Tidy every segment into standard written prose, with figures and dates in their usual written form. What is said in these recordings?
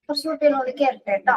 കുറച്ച് കുട്ടികളോട് കേറട്ടെ കേട്ടോ.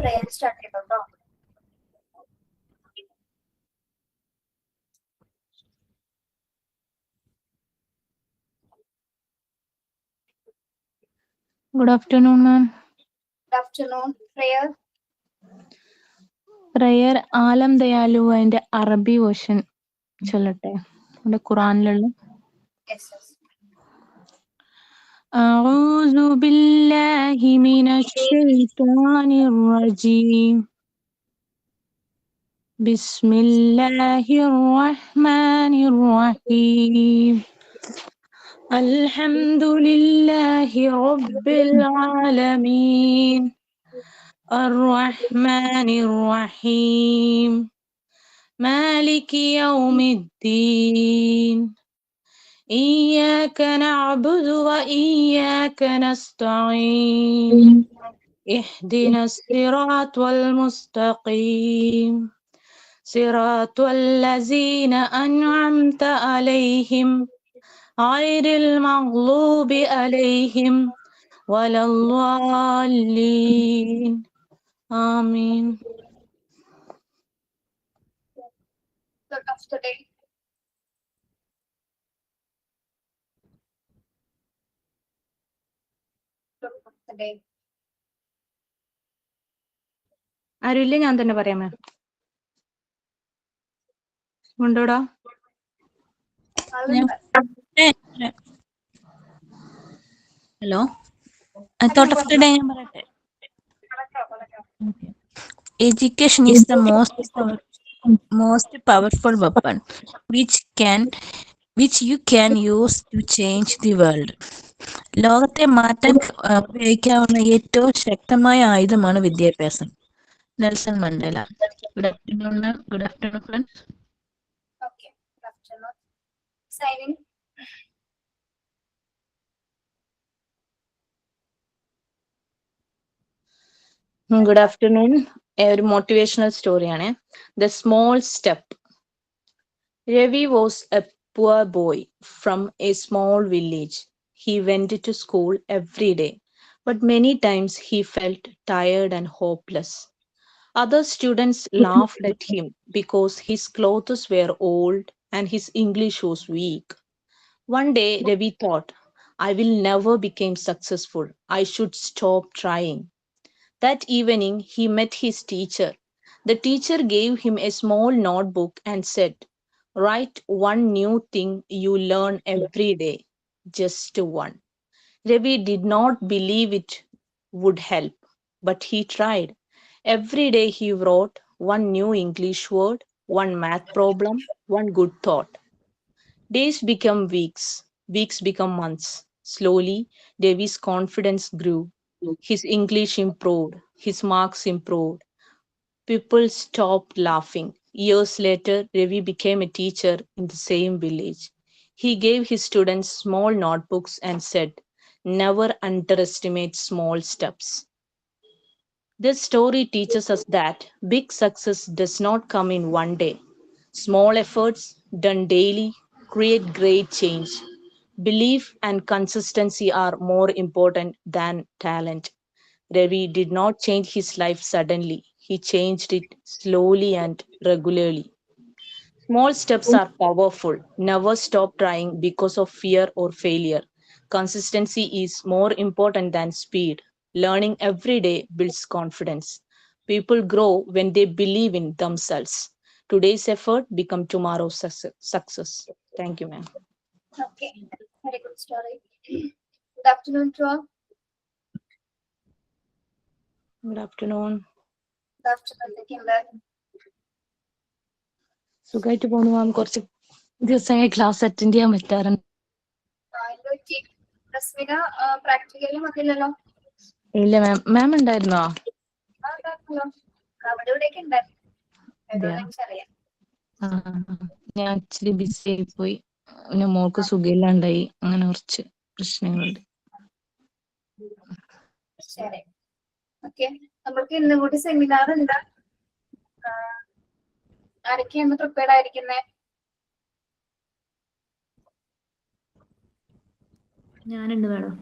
പ്രേയർ സ്റ്റാർട്ട് ചെയ്തോ. Good afternoon, ma'am. Good afternoon. Prayer ആലം ദയാലു അതിന്റെ അറബി വേർഷൻ ചൊല്ലട്ടെ. നമ്മുടെ ഖുറാനിലുള്ള. Yes, yes. أعوذ بالله من الشيطان الرجيم. بسم الله الرحمن الرحيم. الحمد لله رب العالمين الرحمن الرحيم مالك يوم الدين إياك نعبد وإياك نستعين اهدنا الصراط المستقيم صراط الذين أنعمت عليهم غير المغضوب عليهم ولا الضالين آمين. Thought of the day. Thought of the day. ആരുമില്ല, ഞാൻ തന്നെ പറയാമേ. ഉണ്ടോടാ? Hello, thought of the day ഞാൻ പറയട്ടെ. Education is the most powerful weapon which you can use to change the world. ലോകത്തെ മാറ്റാൻ ഉപയോഗിക്കാവുന്ന ഏറ്റവും ശക്തമായ ആയുധമാണ് വിദ്യാഭ്യാസം. Nelson Mandela. Good afternoon, ma'am. Good afternoon, friends. Okay. Good afternoon. Signing. Good afternoon. ഒരു motivational story. The small step. Ravi was a poor boy from a small village. He went to school every day, but many times he felt tired and hopeless. Other students laughed at him because his clothes were old and his English was weak. One day, Ravi thought, I will never become successful. I should stop trying. That evening, he met his teacher. The teacher gave him a small notebook and said, write one new thing you learn every day. Just one. Ravi did not believe it would help, but he tried. Every day he wrote one new English word, one math problem, one good thought. Days become weeks, weeks become months. Slowly, Ravi's confidence grew. His English improved, his marks improved. People stopped laughing. Years later, Ravi became a teacher in the same village. He gave his students small notebooks and said, never underestimate small steps. This story teaches us that big success does not come in one day. Small efforts done daily create great change. Belief and consistency are more important than talent. Ravi did not change his life suddenly, he changed it slowly and regularly. Small steps are powerful. Never stop trying because of fear or failure. Consistency is more important than speed. Learning every day builds confidence. People grow when they believe in themselves. Today's effort become tomorrow's success. Thank you, ma'am. Okay, very good story. Good afternoon to all. Good afternoon. Good afternoon, Nikhil. സുഖമായിട്ട് പോകുന്നു മാം. കുറച്ച് ദിവസമായി class attend ചെയ്യാൻ പറ്റാറുണ്ട്. റസ്മിന പ്രാക്ടിക്കലും വന്നില്ലല്ലോ? ഇല്ല മാം. മാം ഉണ്ടായിരുന്നോ? അവിടെ ഇവിടെയൊക്കെ ഉണ്ടായിരുന്നു. എനിക്കറിയാം. ഞാൻ ഇച്ചിരി ബിസി ആയി പോയി. പിന്നെ മോൾക്ക് സുഖമില്ലാണ്ടായി. അങ്ങനെ കുറച്ച് പ്രശ്നങ്ങളുണ്ട്. ശരി. ഓക്കെ, നമ്മൾക്ക് ഇന്നും കൂടി സെമിനാർ ഉണ്ട്. ആരൊക്കെയാണ് പ്രിപ്പയർഡ് ആയിരിക്കുന്നേ? ഞാനുണ്ട് മാഡം.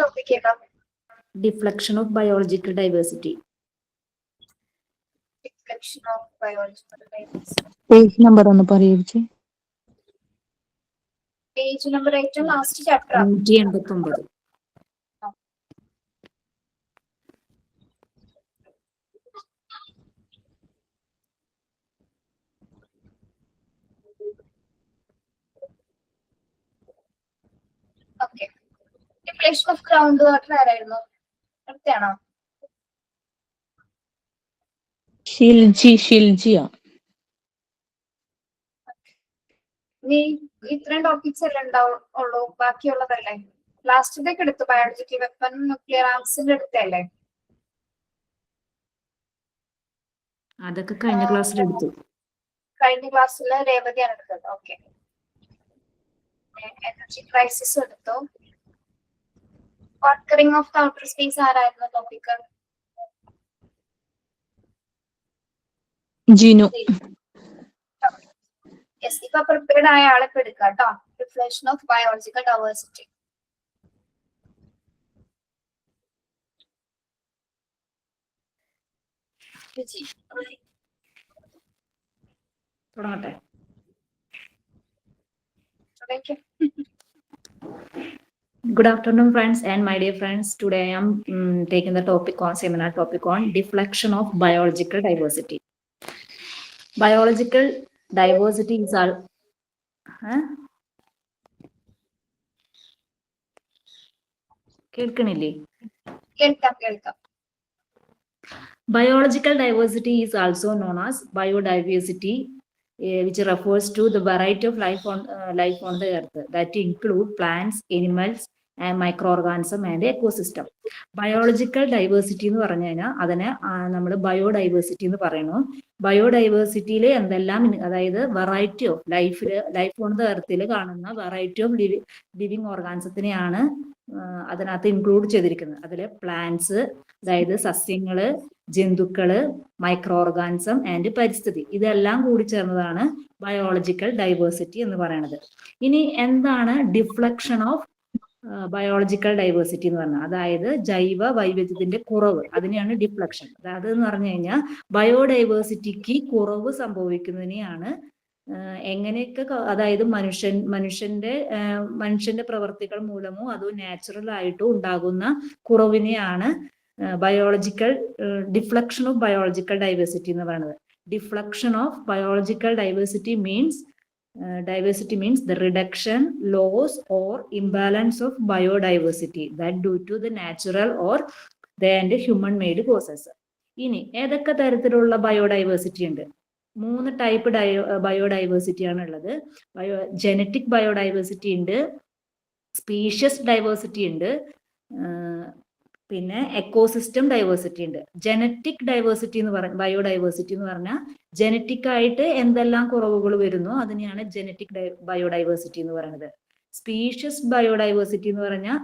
ടോപ്പിക് ഏതാ? Deflection of biological diversity. Deflection of biological diversity. Page number ഒന്ന് പറയൂ. പേജ് നമ്പർ ഏറ്റവും last chapter 189. Okay. Deflection of ground water ആരായിരുന്നു? അടുത്താണോ? ഷിൽജിയാ. നീ ഇത്രയും ടോപ്പിക്സ് അല്ലേ ഉണ്ടാവുള്ളൂ? ബാക്കിയുള്ളതല്ലേ ലാസ്റ്റത്തേക്ക് എടുത്തു? ബയോളജിക്കൽ വെപ്പൺ, ന്യൂക്ലിയർ ആർംസിന്റെ അടുത്തല്ലേ? അതൊക്കെ കഴിഞ്ഞ ക്ലാസ്സിൽ എടുത്തു. കഴിഞ്ഞ ക്ലാസ്സിൽ രേവതിയാണ് എടുത്തത്. ഓക്കെ. എനർജി ക്രൈസിസ് എടുത്തു. Conquering of the outer space ആരായിരുന്നു ടോപ്പിക്? ജിനു. യെസ്, ഇപ്പൊ പ്രിപ്പയർഡ് ആയ ആളെ എടുക്കാം കേട്ടോ. Deflection of biological diversity. തുടങ്ങട്ടെ. Good afternoon, friends and my dear friends. Today I am taking the seminar topic on deflection of biological diversity. Biological diversity is all. കേൾക്കണില്ലേ? കേൾക്കാം. Biological diversity is also known as biodiversity, which refers to the variety of life on the earth that include plants, animals, and micro organism and ecosystem. Biological diversity എന്ന് പറഞ്ഞു കഴിഞ്ഞാൽ അതിനെ നമ്മൾ biodiversity എന്ന് പറയുന്നു. ബയോഡൈവേഴ്സിറ്റിയിൽ എന്തെല്ലാം, അതായത് variety of life on the എർത്തിൽ കാണുന്ന വെറൈറ്റി ഓഫ് ലിവിങ് ഓർഗാനിസത്തിനെയാണ് അതിനകത്ത് ഇൻക്ലൂഡ് ചെയ്തിരിക്കുന്നത്. അതിൽ പ്ലാന്റ്സ്, അതായത് സസ്യങ്ങള്, ജന്തുക്കള്, മൈക്രോ ഓർഗാനിസം ആൻഡ് പരിസ്ഥിതി, ഇതെല്ലാം കൂടി ചേർന്നതാണ് ബയോളജിക്കൽ ഡൈവേഴ്സിറ്റി എന്ന് പറയുന്നത്. ഇനി എന്താണ് ഡിഫ്ലക്ഷൻ ഓഫ് ബയോളജിക്കൽ ഡൈവേഴ്സിറ്റി എന്ന് പറഞ്ഞാൽ, അതായത് ജൈവ വൈവിധ്യത്തിന്റെ കുറവ്, അതിനെയാണ് ഡിഫ്ലക്ഷൻ. അതായത് എന്ന് പറഞ്ഞു കഴിഞ്ഞാൽ ബയോഡൈവേഴ്സിറ്റിക്ക് കുറവ് സംഭവിക്കുന്നതിനെയാണ് എങ്ങനെയൊക്കെ, അതായത് മനുഷ്യന്റെ പ്രവർത്തികൾ മൂലമോ അതോ നാച്ചുറൽ ആയിട്ടോ ഉണ്ടാകുന്ന കുറവിനെയാണ് ഡിഫ്ലക്ഷൻ ഓഫ് ബയോളജിക്കൽ ഡൈവേഴ്സിറ്റി എന്ന് പറയുന്നത്. Deflection of biological diversity means the reduction, loss or imbalance of biodiversity that due to the natural or the human made causes. ഇനി ഏതൊക്കെ തരത്തിലുള്ള ബയോഡൈവേഴ്സിറ്റി ഉണ്ട്? 3 ടൈപ്പ് ബയോഡൈവേഴ്സിറ്റി ആണ് ഉള്ളത്. ജനറ്റിക് ബയോഡൈവേഴ്സിറ്റി ഉണ്ട്, species diversity ഉണ്ട്, പിന്നെ എക്കോസിസ്റ്റം ഡൈവേഴ്സിറ്റി ഉണ്ട്. ജനറ്റിക് ഡൈവേഴ്സിറ്റി എന്ന് ബയോഡൈവേഴ്സിറ്റി എന്ന് പറഞ്ഞാൽ ജനറ്റിക് ആയിട്ട് എന്തെല്ലാം കുറവുകൾ വരുന്നു അതിനെയാണ് ജനറ്റിക് ബയോഡൈവേഴ്സിറ്റി എന്ന് പറയുന്നത്. സ്പീഷ്യസ് ബയോഡൈവേഴ്സിറ്റി എന്ന് പറഞ്ഞാൽ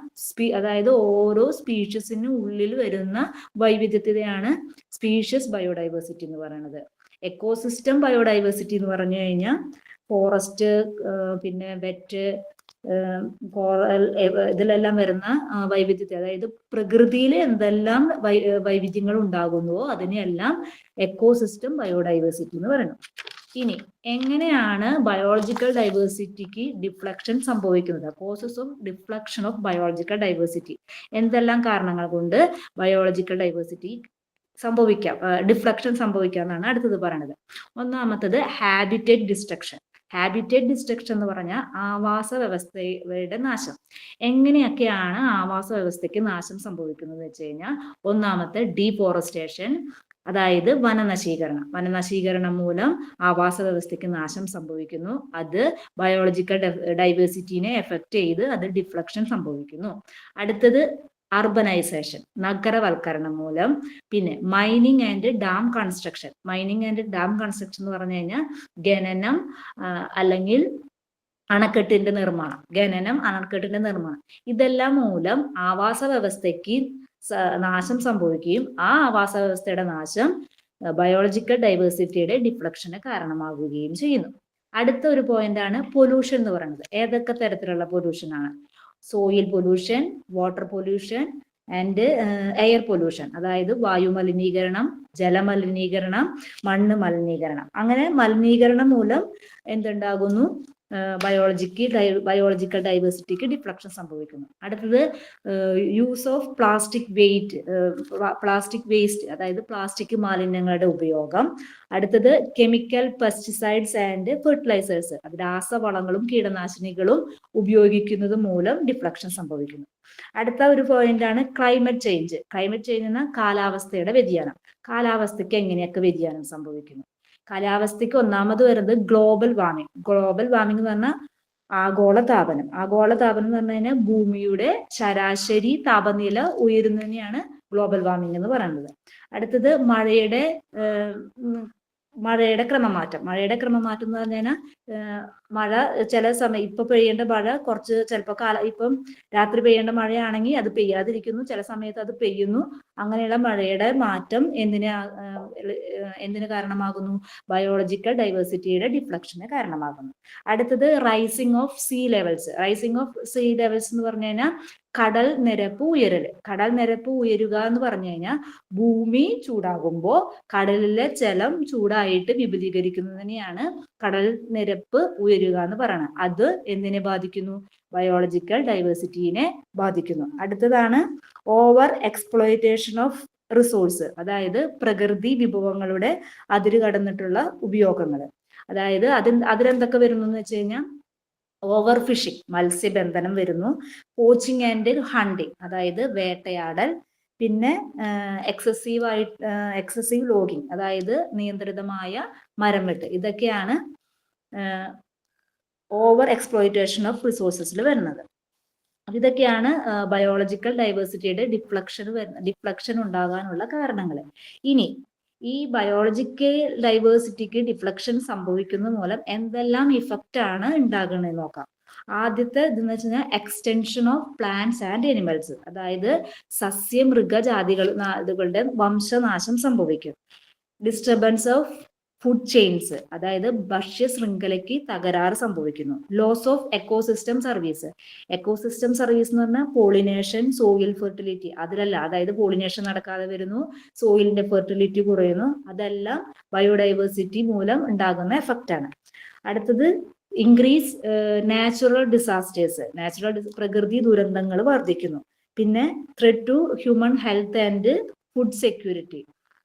അതായത് ഓരോ സ്പീഷ്യസിന് ഉള്ളിൽ വരുന്ന വൈവിധ്യത്തെയാണ് സ്പീഷ്യസ് ബയോഡൈവേഴ്സിറ്റി എന്ന് പറയുന്നത്. എക്കോസിസ്റ്റം ബയോഡൈവേഴ്സിറ്റി എന്ന് പറഞ്ഞു കഴിഞ്ഞാൽ ഫോറസ്റ്റ്, പിന്നെ വെറ്റ്, ഇതിലെല്ലാം വരുന്ന വൈവിധ്യത്തെ, അതായത് പ്രകൃതിയിൽ എന്തെല്ലാം വൈവിധ്യങ്ങൾ ഉണ്ടാകുന്നുവോ അതിനെല്ലാം എക്കോസിസ്റ്റം ബയോഡൈവേഴ്സിറ്റി എന്ന് പറയുന്നു. ഇനി എങ്ങനെയാണ് ബയോളജിക്കൽ ഡൈവേഴ്സിറ്റിക്ക് ഡിഫ്ലക്ഷൻ സംഭവിക്കുന്നത്? Causes of deflection of biological diversity, എന്തെല്ലാം കാരണങ്ങൾ കൊണ്ട് ബയോളജിക്കൽ ഡൈവേഴ്സിറ്റി ഡിഫ്ലക്ഷൻ സംഭവിക്കാം എന്നാണ് അടുത്തത് പറയുന്നത്. ഒന്നാമത്തത് ഹാബിറ്റേറ്റ് ഡിസ്ട്രക്ഷൻ. ഹാബിറ്റേറ്റ് ഡിസ്ട്രക്ഷൻ എന്ന് പറഞ്ഞാൽ ആവാസ വ്യവസ്ഥയുടെ നാശം. എങ്ങനെയൊക്കെയാണ് ആവാസ വ്യവസ്ഥയ്ക്ക് നാശം സംഭവിക്കുന്നത് വെച്ച് കഴിഞ്ഞാൽ, ഒന്നാമത്തെ ഡീഫോറസ്റ്റേഷൻ, അതായത് വനനശീകരണം മൂലം ആവാസ വ്യവസ്ഥയ്ക്ക് നാശം സംഭവിക്കുന്നു. അത് ബയോളജിക്കൽ ഡൈവേഴ്സിറ്റിനെ എഫക്ട് ചെയ്ത് അത് ഡിഫ്ലക്ഷൻ സംഭവിക്കുന്നു. അടുത്തത് അർബനൈസേഷൻ, നഗരവൽക്കരണം മൂലം. പിന്നെ മൈനിങ് ആൻഡ് ഡാം കൺസ്ട്രക്ഷൻ. എന്ന് പറഞ്ഞു കഴിഞ്ഞാൽ ഖനനം അല്ലെങ്കിൽ അണക്കെട്ടിന്റെ നിർമ്മാണം. ഇതെല്ലാം മൂലം ആവാസ വ്യവസ്ഥയ്ക്ക് നാശം സംഭവിക്കുകയും ആ ആവാസ വ്യവസ്ഥയുടെ നാശം ബയോളജിക്കൽ ഡൈവേഴ്സിറ്റിയുടെ ഡിഫ്ലക്ഷന് കാരണമാകുകയും ചെയ്യുന്നു. അടുത്ത ഒരു പോയിന്റ് ആണ് പൊല്യൂഷൻ എന്ന് പറയുന്നത്. ഏതൊക്കെ തരത്തിലുള്ള പൊല്യൂഷൻ ആണ്? Soil pollution, water pollution and air pollution, അതായത് വായു മലിനീകരണം, ജലമലിനീകരണം, മണ്ണ് മലിനീകരണം. അങ്ങനെ മലിനീകരണം മൂലം എന്തുണ്ടാകുന്നു? ബയോളജിക്കൽ ഡൈവേഴ്സിറ്റിക്ക് ഡിഫ്ലക്ഷൻ സംഭവിക്കുന്നു. അടുത്തത് യൂസ് ഓഫ് പ്ലാസ്റ്റിക് വേസ്റ്റ്, അതായത് പ്ലാസ്റ്റിക് മാലിന്യങ്ങളുടെ ഉപയോഗം. അടുത്തത് കെമിക്കൽ പെസ്റ്റിസൈഡ്സ് ആൻഡ് ഫെർട്ടിലൈസേഴ്സ്, അത് രാസവളങ്ങളും കീടനാശിനികളും ഉപയോഗിക്കുന്നത് മൂലം ഡിഫ്ലക്ഷൻ സംഭവിക്കുന്നു. അടുത്ത ഒരു പോയിന്റ് ആണ് ക്ലൈമറ്റ് ചേഞ്ച്. ക്ലൈമറ്റ് ചേഞ്ച് എന്ന കാലാവസ്ഥയുടെ വ്യതിയാനം. കാലാവസ്ഥയ്ക്ക് എങ്ങനെയൊക്കെ വ്യതിയാനം സംഭവിക്കുന്നു? കാലാവസ്ഥയ്ക്ക് ഒന്നാമത് വരുന്നത് ഗ്ലോബൽ വാർമിംഗ്. എന്ന് പറഞ്ഞാൽ ആഗോളതാപനം എന്ന് പറഞ്ഞു കഴിഞ്ഞാൽ ഭൂമിയുടെ ശരാശരി താപനില ഉയരുന്നതിനെയാണ് ഗ്ലോബൽ വാർമിംഗ് എന്ന് പറയുന്നത്. അടുത്തത് മഴയുടെ ക്രമമാറ്റം എന്ന് പറഞ്ഞു കഴിഞ്ഞാൽ മഴ ചില സമയം ഇപ്പൊ പെയ്യേണ്ട മഴ കുറച്ച് ചിലപ്പോൾ ഇപ്പം രാത്രി പെയ്യേണ്ട മഴയാണെങ്കിൽ അത് പെയ്യാതിരിക്കുന്നു, ചില സമയത്ത് അത് പെയ്യുന്നു. അങ്ങനെയുള്ള മഴയുടെ മാറ്റം എന്തിന് കാരണമാകുന്നു? ബയോളജിക്കൽ ഡൈവേഴ്സിറ്റിയുടെ ഡിഫ്ലക്ഷന് കാരണമാകുന്നു. അടുത്തത് റൈസിംഗ് ഓഫ് സീ ലെവൽസ് എന്ന് പറഞ്ഞു കഴിഞ്ഞാൽ കടൽ നിരപ്പ് ഉയരുക എന്ന് പറഞ്ഞു കഴിഞ്ഞാൽ ഭൂമി ചൂടാകുമ്പോൾ കടലിലെ ജലം ചൂടായിട്ട് വിപുലീകരിക്കുന്നതിനെയാണ് കടൽ നിരപ്പ് ഉയരുക എന്ന് പറയുന്നത്. അത് എന്തിനെ ബാധിക്കുന്നു? ബയോളജിക്കൽ ഡൈവേഴ്സിറ്റിനെ ബാധിക്കുന്നു. അടുത്തതാണ് ഓവർ എക്സ്പ്ലോയിറ്റേഷൻ ഓഫ് റിസോഴ്സ്, അതായത് പ്രകൃതി വിഭവങ്ങളുടെ അതിര് കടന്നിട്ടുള്ള ഉപയോഗങ്ങൾ. അതായത് അതിലെന്തൊക്കെ വരുന്നു എന്ന് വെച്ച് കഴിഞ്ഞാൽ ഓവർ ഫിഷിംഗ്, മത്സ്യബന്ധനം വരുന്നു. പോച്ചിങ് ആൻഡ് ഹണ്ടിങ്, അതായത് വേട്ടയാടൽ. പിന്നെ എക്സസീവ് ലോഗിങ്, അതായത് നിയന്ത്രിതമായ മരം വെട്ട്. ഇതൊക്കെയാണ് ഓവർ എക്സ്പ്ലോയിറ്റേഷൻ ഓഫ് റിസോഴ്സസിൽ വരുന്നത്. ഇതൊക്കെയാണ് ബയോളജിക്കൽ ഡൈവേഴ്സിറ്റിയുടെ ഡിഫ്ലക്ഷൻ ഉണ്ടാകാനുള്ള കാരണങ്ങൾ. ഇനി ഈ ബയോളജിക്കൽ ഡൈവേഴ്സിറ്റിക്ക് ഡിഫ്ലക്ഷൻ സംഭവിക്കുന്ന മൂലം എന്തെല്ലാം ഇഫക്റ്റ് ആണ് ഉണ്ടാകുന്നത് നോക്കാം. ആദ്യത്തെ ഇതെന്ന് വെച്ച് കഴിഞ്ഞാൽ extension of plants and animals, അതായത് സസ്യ മൃഗജാതികളുടെ വംശനാശം സംഭവിക്കും. ഡിസ്റ്റർബൻസ് ഓഫ് ഫുഡ് ചെയിൻസ്, അതായത് ഭക്ഷ്യ ശൃംഖലയ്ക്ക് തകരാറ് സംഭവിക്കുന്നു. Loss of ecosystem service. Ecosystem service എന്ന് പറഞ്ഞാൽ പോളിനേഷൻ, സോയിൽ ഫെർട്ടിലിറ്റി, അതിലല്ല, അതായത് പോളിനേഷൻ നടക്കാതെ വരുന്നു, സോയിലിന്റെ ഫെർട്ടിലിറ്റി കുറയുന്നു, അതെല്ലാം ബയോഡൈവേഴ്സിറ്റി മൂലം ഉണ്ടാകുന്ന എഫക്റ്റ് ആണ്. അടുത്തത് ഇൻക്രീസ് നാച്ചുറൽ ഡിസാസ്റ്റേഴ്സ്, പ്രകൃതി ദുരന്തങ്ങൾ വർദ്ധിക്കുന്നു. പിന്നെ threat to human health and food security,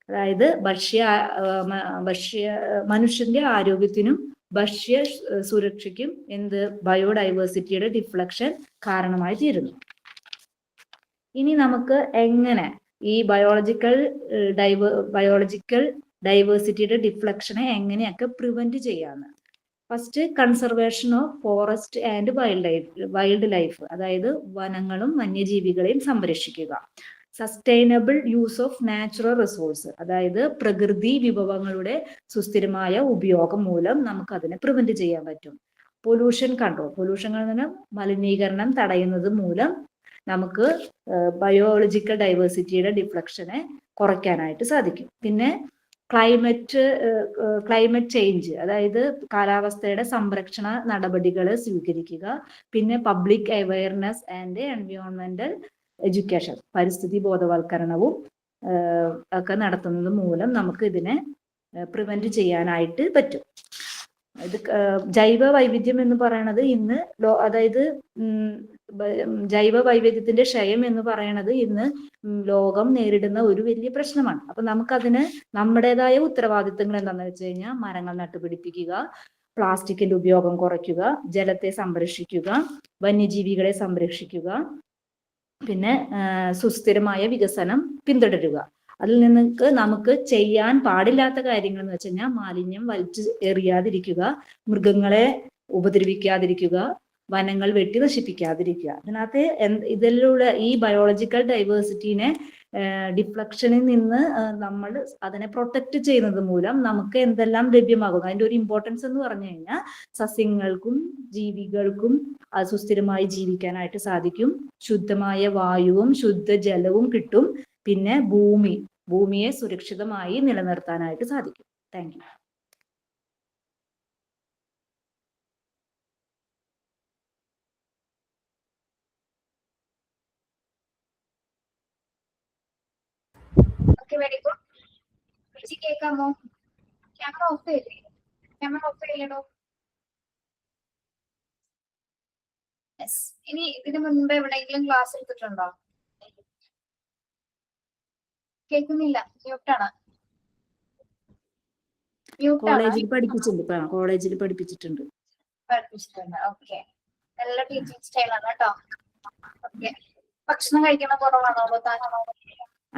അതായത് മനുഷ്യന്റെ ആരോഗ്യത്തിനും ഭക്ഷ്യ സുരക്ഷയ്ക്കും ബയോഡൈവേഴ്സിറ്റിയുടെ ഡിഫ്ലക്ഷൻ കാരണമായി തീരുന്നു. ഇനി നമുക്ക് എങ്ങനെ ഈ ബയോളജിക്കൽ ഡൈവേഴ്സിറ്റിയുടെ ഡിഫ്ലക്ഷനെ എങ്ങനെയൊക്കെ പ്രിവെന്റ് ചെയ്യാന്ന്. First, conservation of forest and wild life, അതായത് വനങ്ങളും വന്യജീവികളെയും സംരക്ഷിക്കുക. Sustainable use of natural resource, അതായത് പ്രകൃതി വിഭവങ്ങളുടെ സുസ്ഥിരമായ ഉപയോഗം മൂലം നമുക്ക് അതിനെ പ്രിവെന്റ് ചെയ്യാൻ പറ്റും. പൊല്യൂഷൻ കൺട്രോൾ, മലിനീകരണം തടയുന്നത് മൂലം നമുക്ക് ബയോളജിക്കൽ ഡൈവേഴ്സിറ്റിയുടെ ഡിഫ്ലക്ഷനെ കുറയ്ക്കാനായിട്ട് സാധിക്കും. പിന്നെ ക്ലൈമറ്റ് ചേഞ്ച്, അതായത് കാലാവസ്ഥയുടെ സംരക്ഷണ നടപടികൾ സ്വീകരിക്കുക. പിന്നെ പബ്ലിക് അവയർനെസ് ആൻഡ് എൻവയോൺമെന്റൽ എഡ്യൂക്കേഷൻ, പരിസ്ഥിതി ബോധവൽക്കരണവും ഒക്കെ നടത്തുന്നത് മൂലം നമുക്ക് ഇതിനെ പ്രിവെന്റ് ചെയ്യാനായിട്ട് പറ്റും. ഇത് ജൈവ വൈവിധ്യം എന്ന് പറയുന്നത് ഇന്ന് അതായത് ജൈവ വൈവിധ്യത്തിന്റെ ക്ഷയം എന്ന് പറയുന്നത് ഇന്ന് ലോകം നേരിടുന്ന ഒരു വലിയ പ്രശ്നമാണ്. അപ്പൊ നമുക്കതിന് നമ്മുടേതായ ഉത്തരവാദിത്തങ്ങൾ എന്താണെന്ന് വെച്ച് കഴിഞ്ഞാൽ മരങ്ങൾ നട്ടുപിടിപ്പിക്കുക, പ്ലാസ്റ്റിക്കിന്റെ ഉപയോഗം കുറയ്ക്കുക, ജലത്തെ സംരക്ഷിക്കുക, വന്യജീവികളെ സംരക്ഷിക്കുക, പിന്നെ സുസ്ഥിരമായ വികസനം പിന്തുടരുക. അതിൽ നിന്ന് നമുക്ക് ചെയ്യാൻ പാടില്ലാത്ത കാര്യങ്ങൾ എന്ന് വെച്ച് കഴിഞ്ഞാൽ മാലിന്യം വലിച്ചു എറിയാതിരിക്കുക, മൃഗങ്ങളെ ഉപദ്രവിക്കാതിരിക്കുക, വനങ്ങൾ വെട്ടി നശിപ്പിക്കാതിരിക്കുക. അതിനകത്ത് ഇതിലൂടെ ഈ ബയോളജിക്കൽ ഡൈവേഴ്സിറ്റിനെ ഡിഫ്ലക്ഷനിൽ നിന്ന് നമ്മൾ അതിനെ പ്രൊട്ടക്ട് ചെയ്യുന്നത് മൂലം നമുക്ക് എന്തെല്ലാം ലഭ്യമാകുന്നു. അതിന്റെ ഒരു ഇമ്പോർട്ടൻസ് എന്ന് പറഞ്ഞു കഴിഞ്ഞാൽ സസ്യങ്ങൾക്കും ജീവികൾക്കും സുസ്ഥിരമായി ജീവിക്കാനായിട്ട് സാധിക്കും. ശുദ്ധമായ വായുവും ശുദ്ധജലവും കിട്ടും. പിന്നെ ഭൂമിയെ സുരക്ഷിതമായി നിലനിർത്താനായിട്ട് സാധിക്കും. Thank you. Very good. കേൾക്കാമോ? ക്യാമറ ഓഫ് ചെയ്യില്ലേ? ക്യാമറ ഓഫ് ചെയ്യണോ? ഇനി ഇതിനു മുൻപ് എവിടെയെങ്കിലും ക്ലാസ് എടുത്തിട്ടുണ്ടോ? കേൾക്കുന്നില്ല, മ്യൂട്ടാണ്. കോളേജിൽ പഠിപ്പിച്ചിട്ടുണ്ട്. ഓക്കെ, നല്ല ടീച്ചിങ് സ്റ്റൈലാണ് കേട്ടോ. ഓക്കെ, ഭക്ഷണം കഴിക്കണ കുറവാണോ?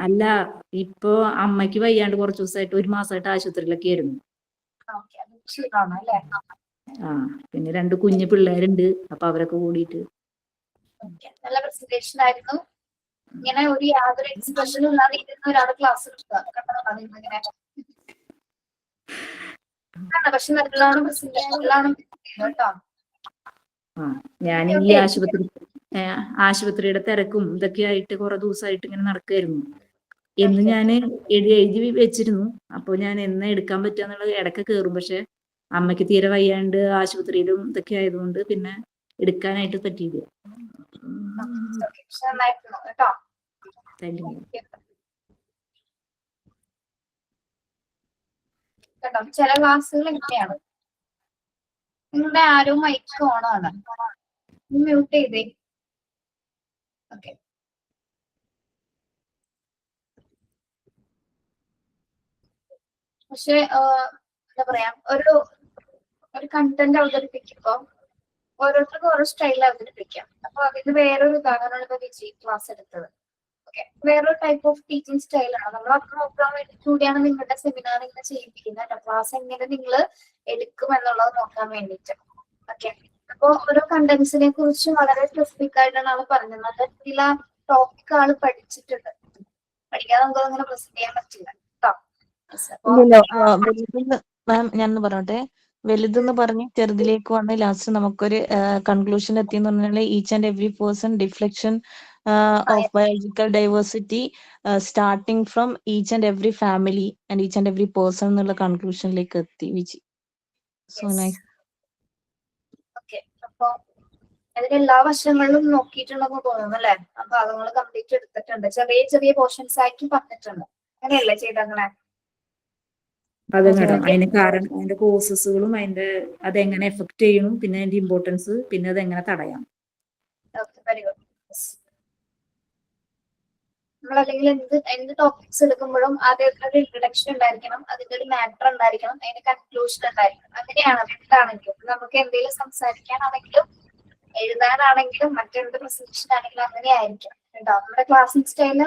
അല്ല, ഇപ്പൊ അമ്മയ്ക്ക് വയ്യാണ്ട് കുറച്ചു ദിവസമായിട്ട് 1 മാസമായിട്ട് ആശുപത്രിയിലൊക്കെ ആയിരുന്നു. പിന്നെ 2 കുഞ്ഞു പിള്ളേരുണ്ട്, അപ്പൊ അവരൊക്കെ കൂടിയിട്ട്. നല്ല പ്രസന്റേഷൻ ആയിരുന്നു. ഇങ്ങനെ ഒരു യാതൊരു എക്സ്പ്രഷനും ഇല്ലാതെ ഇരുന്ന് ഒരാൾ ക്ലാസ് എടുക്കുക ഇങ്ങനെ. പക്ഷെ നല്ലോണം പ്രസന്റേഷൻ കേട്ടോ. ഞാൻ ഈ ആശുപത്രിയുടെ തിരക്കും ഇതൊക്കെ ആയിട്ട് കുറെ ദിവസമായിട്ട് ഇങ്ങനെ നടക്കായിരുന്നു. എന്ന് ഞാൻ എഴുതി വെച്ചിരുന്നു. അപ്പൊ ഞാൻ എന്നാ എടുക്കാൻ പറ്റുക ഇടയ്ക്ക് കയറും. പക്ഷെ അമ്മയ്ക്ക് തീരെ വയ്യാണ്ട് ആശുപത്രിയിലും ഇതൊക്കെ ആയതുകൊണ്ട് പിന്നെ എടുക്കാനായിട്ട് പറ്റിയില്ല. കേട്ടോ, ചില ക്ലാസ്സുകൾ എങ്ങനെയാണ്, നിങ്ങളുടെ ആരോ മൈക്ക് ഓൺ ആണ്, മ്യൂട്ട് ചെയ്തേ. ഓക്കെ, പക്ഷെ എന്താ പറയാ, ഒരു കണ്ടന്റ് അവതരിപ്പിക്കുമ്പോ ഓരോരുത്തർക്കും ഓരോ സ്റ്റൈലിൽ അവതരിപ്പിക്കാം. അപ്പൊ അതിന് വേറൊരു ഉദാഹരണമാണ് വിജയ് ക്ലാസ് എടുത്തത്. ഓക്കെ, വേറൊരു ടൈപ്പ് ഓഫ് ടീച്ചിങ് സ്റ്റൈലാണ്. നമ്മൾ അത് നോക്കാൻ വേണ്ടി കൂടിയാണ് നിങ്ങളുടെ സെമിനാർ ഇങ്ങനെ ചെയ്യിപ്പിക്കുന്നത്. ക്ലാസ് എങ്ങനെ നിങ്ങൾ എടുക്കും എന്നുള്ളത് നോക്കാൻ വേണ്ടിയിട്ട്. ഓക്കെ, അപ്പൊ അപ്പൊ ഓരോ കണ്ടന്റ്സിനെ കുറിച്ച് വളരെ സ്പെസിഫിക് ആയിട്ടാണ് ആള് പറഞ്ഞത്. നല്ല രീതിയിൽ ആ ടോപ്പിക് ആള് പഠിച്ചിട്ടുണ്ട്. പഠിക്കാതെ നമുക്ക് അങ്ങനെ പ്രസന്റ് ചെയ്യാൻ പറ്റില്ല കേട്ടോ. വലുതെന്ന് മാം ഞാനൊന്ന് പറഞ്ഞോട്ടെ, വലുതെന്ന് പറഞ്ഞ് ചെറുതിലേക്ക് വന്ന് ലാസ്റ്റ് നമുക്കൊരു കൺക്ലൂഷൻ എത്തിയെന്ന് പറഞ്ഞാൽ each and every person deflection of biological diversity starting from each and every family and each and every person എന്നുള്ള കൺക്ലൂഷനിലേക്ക് എത്തി വിജി. So nice. ഓക്കെ, അപ്പൊ അതിന്റെ എല്ലാ വശങ്ങളിലും നോക്കിയിട്ടുണ്ടെന്ന് തോന്നുന്നു അല്ലെ? ആ ഭാഗങ്ങൾ കംപ്ലീറ്റ് എടുത്തിട്ടുണ്ട്. ചെറിയ ചെറിയ പോർഷൻസ് ആക്കി പറഞ്ഞിട്ടുണ്ട്. അങ്ങനെയല്ലേ ചെയ്തങ്ങനെ? അതെ മാഡം. അതിന് കാരണം അതിന്റെ കോസസുകളും അതെങ്ങനെ എഫക്ട് ചെയ്യണം, പിന്നെ അതിന്റെ ഇമ്പോർട്ടൻസ്, പിന്നെ അതെങ്ങനെ തടയാം. Very good. നമ്മൾ അല്ലെങ്കിൽ എന്ത് ടോപ്പിക്സ് എടുക്കുമ്പോഴും ആദ്യം ഒരു ഇൻട്രഡക്ഷൻ ഉണ്ടായിരിക്കണം, അതിന്റെ ഒരു മാറ്റർ ഉണ്ടായിരിക്കണം, അതിന്റെ കൺക്ലൂഷൻ ഉണ്ടായിരിക്കണം. അങ്ങനെയാണ് എന്താണെങ്കിലും നമുക്ക് എന്തെങ്കിലും സംസാരിക്കാനാണെങ്കിലും എഴുതാനാണെങ്കിലും മറ്റെന്ത് പ്രസന്റേഷൻ ആണെങ്കിലും അങ്ങനെ ആയിരിക്കണം കേട്ടോ. നമ്മുടെ ക്ലാസ്സിംഗ് സ്റ്റൈലിൽ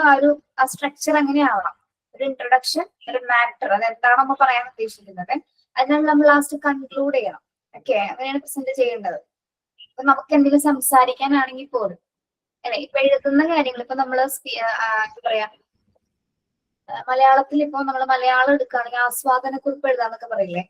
ആ സ്ട്രക്ചർ അങ്ങനെ ആവണം. ഒരു ഇൻട്രൊഡക്ഷൻ, ഒരു മാറ്റർ, അത് എന്താണോ നമ്മൾ പറയാൻ ഉദ്ദേശിക്കുന്നത്, അതിനാണ് നമ്മൾ ലാസ്റ്റ് കൺക്ലൂഡ് ചെയ്യണം. ഓക്കെ, അങ്ങനെയാണ് പ്രസന്റ് ചെയ്യേണ്ടത്. ഇപ്പൊ നമുക്ക് എന്തെങ്കിലും സംസാരിക്കാനാണെങ്കിൽ പോലും അല്ലെ, ഇപ്പൊ എഴുതുന്ന കാര്യങ്ങൾ, ഇപ്പൊ നമ്മള് എന്താ പറയാ, മലയാളത്തിൽ ഇപ്പൊ നമ്മൾ മലയാളം എടുക്കുകയാണെങ്കിൽ ആസ്വാദനക്കുറിപ്പ് എഴുതാന്നൊക്കെ പറയില്ലേ,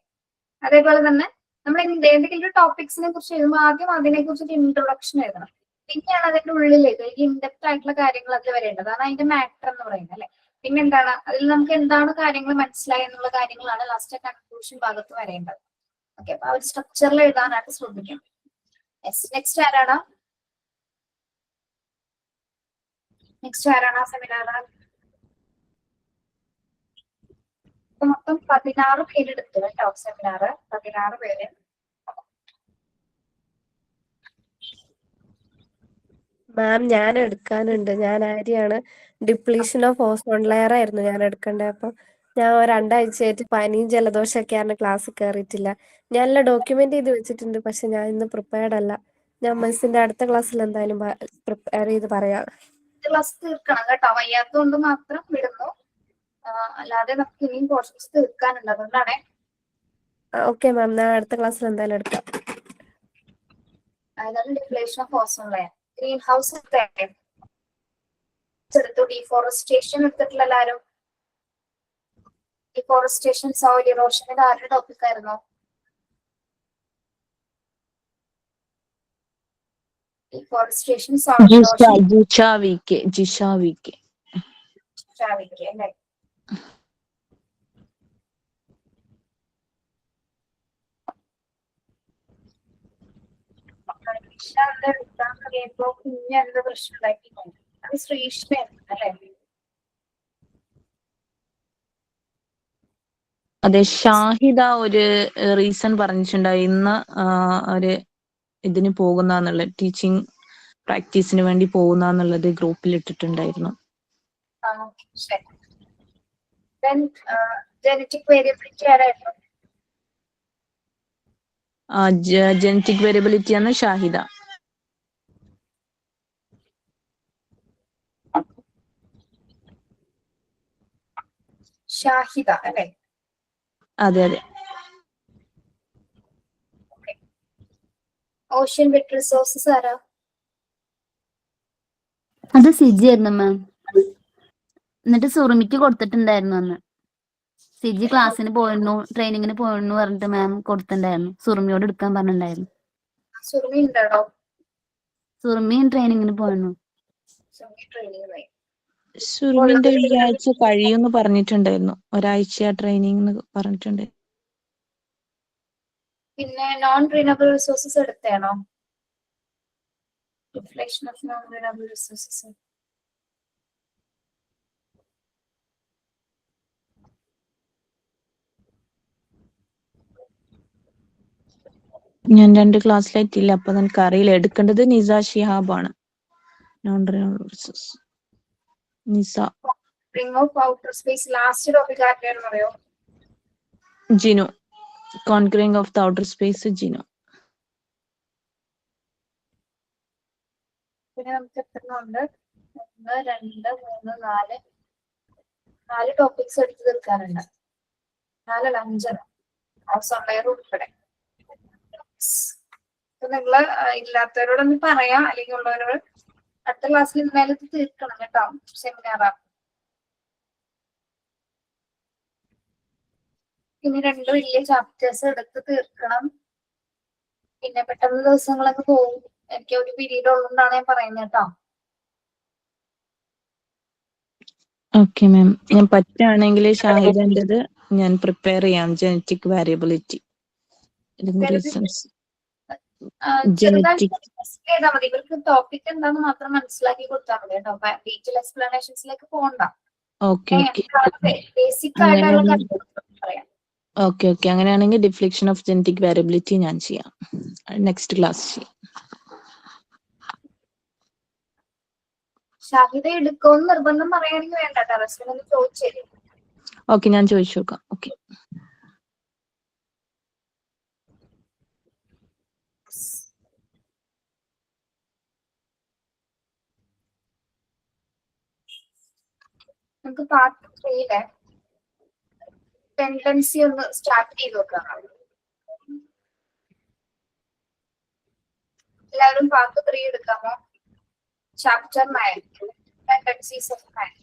അതേപോലെ തന്നെ നമ്മൾ എന്തെങ്കിലും ഒരു ടോപ്പിക്സിനെ കുറിച്ച് എഴുതുമ്പോൾ ആദ്യം അതിനെ കുറിച്ചൊരു ഇൻട്രൊഡക്ഷൻ എഴുതണം. പിന്നെയാണ് അതിന്റെ ഉള്ളിലേക്ക് ഇൻഡെപ്ത് ആയിട്ടുള്ള കാര്യങ്ങൾ അതിൽ വരേണ്ടത്. അതാണ് അതിന്റെ മാറ്റർ എന്ന് പറയുന്നത് അല്ലെ. പിന്നെ എന്താണ് അതിൽ നമുക്ക് എന്താണ് കാര്യങ്ങൾ മനസ്സിലായി എന്നുള്ള കാര്യങ്ങളാണ് ലാസ്റ്റ് കൺക്ലൂഷൻ ഭാഗത്ത് വരേണ്ടത്. ഓക്കെ, അപ്പൊ ആ ഒരു സ്ട്രക്ചറിൽ എഴുതാനായിട്ട് ശ്രദ്ധിക്കണം. നെക്സ്റ്റ് ആരാണ് ആ സെമിനാർ? മൊത്തം 16 പേരെടുത്തു കേട്ടോ സെമിനാർ. 16 പേര്. മാം ഞാൻ എടുക്കാനുണ്ട്. ഞാൻ ആര്യാണ്. ഡിപ്ലീഷൻ ഓഫ് ഓസോൺ ലെയർ ആയിരുന്നു ഞാൻ എടുക്കേണ്ടത്. അപ്പം ഞാൻ 2 ആഴ്ചയായിട്ട് പനിയും ജലദോഷമൊക്കെയാണ്, ക്ലാസ്സിൽ കയറിയിട്ടില്ല. ഞാനെല്ലാം ഡോക്യുമെന്റ് ചെയ്ത് വെച്ചിട്ടുണ്ട്, പക്ഷെ ഞാൻ ഇന്ന് പ്രിപ്പയർഡ് അല്ല. ഞാൻ മിസ്സിന്റെ അടുത്ത ക്ലാസ്സിൽ എന്തായാലും പ്രിപ്പയർ ചെയ്ത് പറയാം. ക്ലാസ് തീർക്കണം കേട്ടോ, വയ്യാത്തതുകൊണ്ട് മാത്രം വിടുന്നു. അല്ലാതെ നമുക്ക് ഇനിയും പോർഷൻസ് തീർക്കാനുണ്ട്, അതുകൊണ്ടാണേ. ഓക്കെ മാം, ഞാൻ അടുത്ത ക്ലാസ്സിൽ എന്തായാലും എടുക്കാം. അതാണ് depletion of ozone layer. Greenhouse എടുത്തു. ഡീഫോറസ്റ്റേഷൻ എടുത്തിട്ടില്ല എല്ലാരും. ഡിഫോറസ്റ്റേഷൻ, സോയിൽ ഇറോഷൻ, ഇത് ആരുടെ ടോപ്പിക് ആയിരുന്നു? Deforestation, soil erosion, Jisha V K അല്ലേ? എക്സാം കഴിയുമ്പോ കുഞ്ഞ് എന്ത് പ്രശ്നം ഉണ്ടാക്കിയിട്ടുണ്ട്? അത് ശ്രീഷ്മയാണ് അല്ലേ? അതെ, ഷാഹിദ ഒരു റീസൺ പറഞ്ഞിട്ടുണ്ടായി, ഇന്ന് ഒരു ഇതിന് പോകുന്ന ടീച്ചിങ് പ്രാക്ടീസിന് വേണ്ടി പോകുന്നുള്ളത് ഗ്രൂപ്പിൽ ഇട്ടിട്ടുണ്ടായിരുന്നു. ശരി. ജനറ്റിക് വേരിയബിലിറ്റി ആരായിരുന്നു? ജനറ്റിക് വേരിയബിലിറ്റി ആണ് ഷാഹിദ. ഷാഹിദ അല്ലേ? അതെ അതെ. ഓഷ്യൻ വെറ്റ് റിസോഴ്സസ് ആരാ? അത് സിജി ആയിരുന്നു മാം. എന്നിട്ട് സുറുമിക്ക് കൊടുത്തിട്ടുണ്ടായിരുന്നു അന്ന്. സിജി ക്ലാസ്സിന് പോയിരുന്നു, ട്രെയിനിങ്ങിന് പോയിരുന്നു പറഞ്ഞിട്ട് മാം കൊടുത്തിട്ടുണ്ടായിരുന്നു. സുറുമിയോട് എടുക്കാൻ പറഞ്ഞിട്ടുണ്ടായിരുന്നു. സുറുമി ഉണ്ടോ? സുറുമി ട്രെയിനിങ്ങിന് പോയിരുന്നു. സുറുമിന്റെ ഒരാഴ്ച കഴിയുമെന്ന് പറഞ്ഞിട്ടുണ്ടായിരുന്നു. ഒരാഴ്ച ട്രെയിനിങ് പറഞ്ഞിട്ടുണ്ട്. പിന്നെ നോൺ റിന്യൂവബിൾ റിസോഴ്സസ് എടുത്താണോ? Depletion of non renewable resources. ഞാൻ 2 ക്ലാസ്സിലായിട്ടില്ല, അപ്പൊ എനിക്ക് അറിയില്ല. എടുക്കേണ്ടത് നിസ ഷിഹാബ് ആണ്. Non renewable resource Nisa. Ring of outer space last topic ആർക്കായിരുന്നു അറിയോ? Jinu. Conquering of the outer space Jinu. പിന്നെ നമുക്ക് എത്ര ഉണ്ട്? 1, 2, 3, 4 ടോപ്പിക്സ് എടുത്ത് തീർക്കാനുണ്ട്. 4 അല്ല 5 ഓസോൺ ലെയർ ഉൾപ്പെടെ. അപ്പൊ നിങ്ങള് ഇല്ലാത്തവരോടൊന്ന് പറയാം, അല്ലെങ്കിൽ ഉള്ളവരോട് അടുത്ത ക്ലാസ്സിൽ എന്തായാലും ഇത് തീർക്കണം കേട്ടോ, സെമിനാറാ. ഇനി 2 വലിയ ചാപ്റ്റേഴ്സ് എടുത്ത് തീർക്കണം. പിന്നെ പെട്ടെന്ന് ദിവസങ്ങളൊക്കെ പോകും. എനിക്ക് ഒരു പീരീഡ് ഉള്ളതുകൊണ്ടാണ് ഞാൻ പറയുന്നത് കേട്ടോ. ഓക്കെ മാം, ഞാൻ പറ്റുകയാണെങ്കിൽ ഷാഹിദന്റേത് ഞാൻ പ്രിപ്പയർ ചെയ്യാം. Genetic variability reasons. ചെറുതായിട്ട് ജനറ്റിക് ചെയ്താൽ മതി. ഇവർക്ക് ടോപ്പിക് എന്താന്ന് മാത്രം മനസ്സിലാക്കി കൊടുത്താൽ മതി കേട്ടോ. ഡീറ്റെയിൽ എക്സ്പ്ലനേഷൻസിലേക്ക് പോകണ്ട. ഓക്കെ ഓക്കെ ബേസിക് ആയിട്ടുള്ള കാര്യങ്ങൾ പറയാം. ഓക്കെ ഓക്കെ അങ്ങനെയാണെങ്കിൽ ഡിഫ്ലക്ഷൻ ഓഫ് ജനറ്റിക് വാരിയബിലിറ്റി ഞാൻ ചെയ്യാം, നെക്സ്റ്റ് ക്ലാസ് ചെയ്യാം. ഷാഹിദ എടുക്കുമെന്ന് നിർബന്ധം പറയുകയാണെങ്കിൽ വേണ്ട കേട്ടോ, റെസ്റ്റിനെ ഒന്ന് ചോദിച്ചേരും. ഓക്കെ, ഞാൻ ചോദിച്ചു നോക്കാം. ഓക്കെ നമുക്ക് പാർട്ട് 3 ടെൻഡൻസി ഒന്ന് സ്റ്റാർട്ട് ചെയ്ത് നോക്കാം. എല്ലാവരും പാർട്ട് 3 എടുക്കാമോ? Chapter 9 tendencies of man.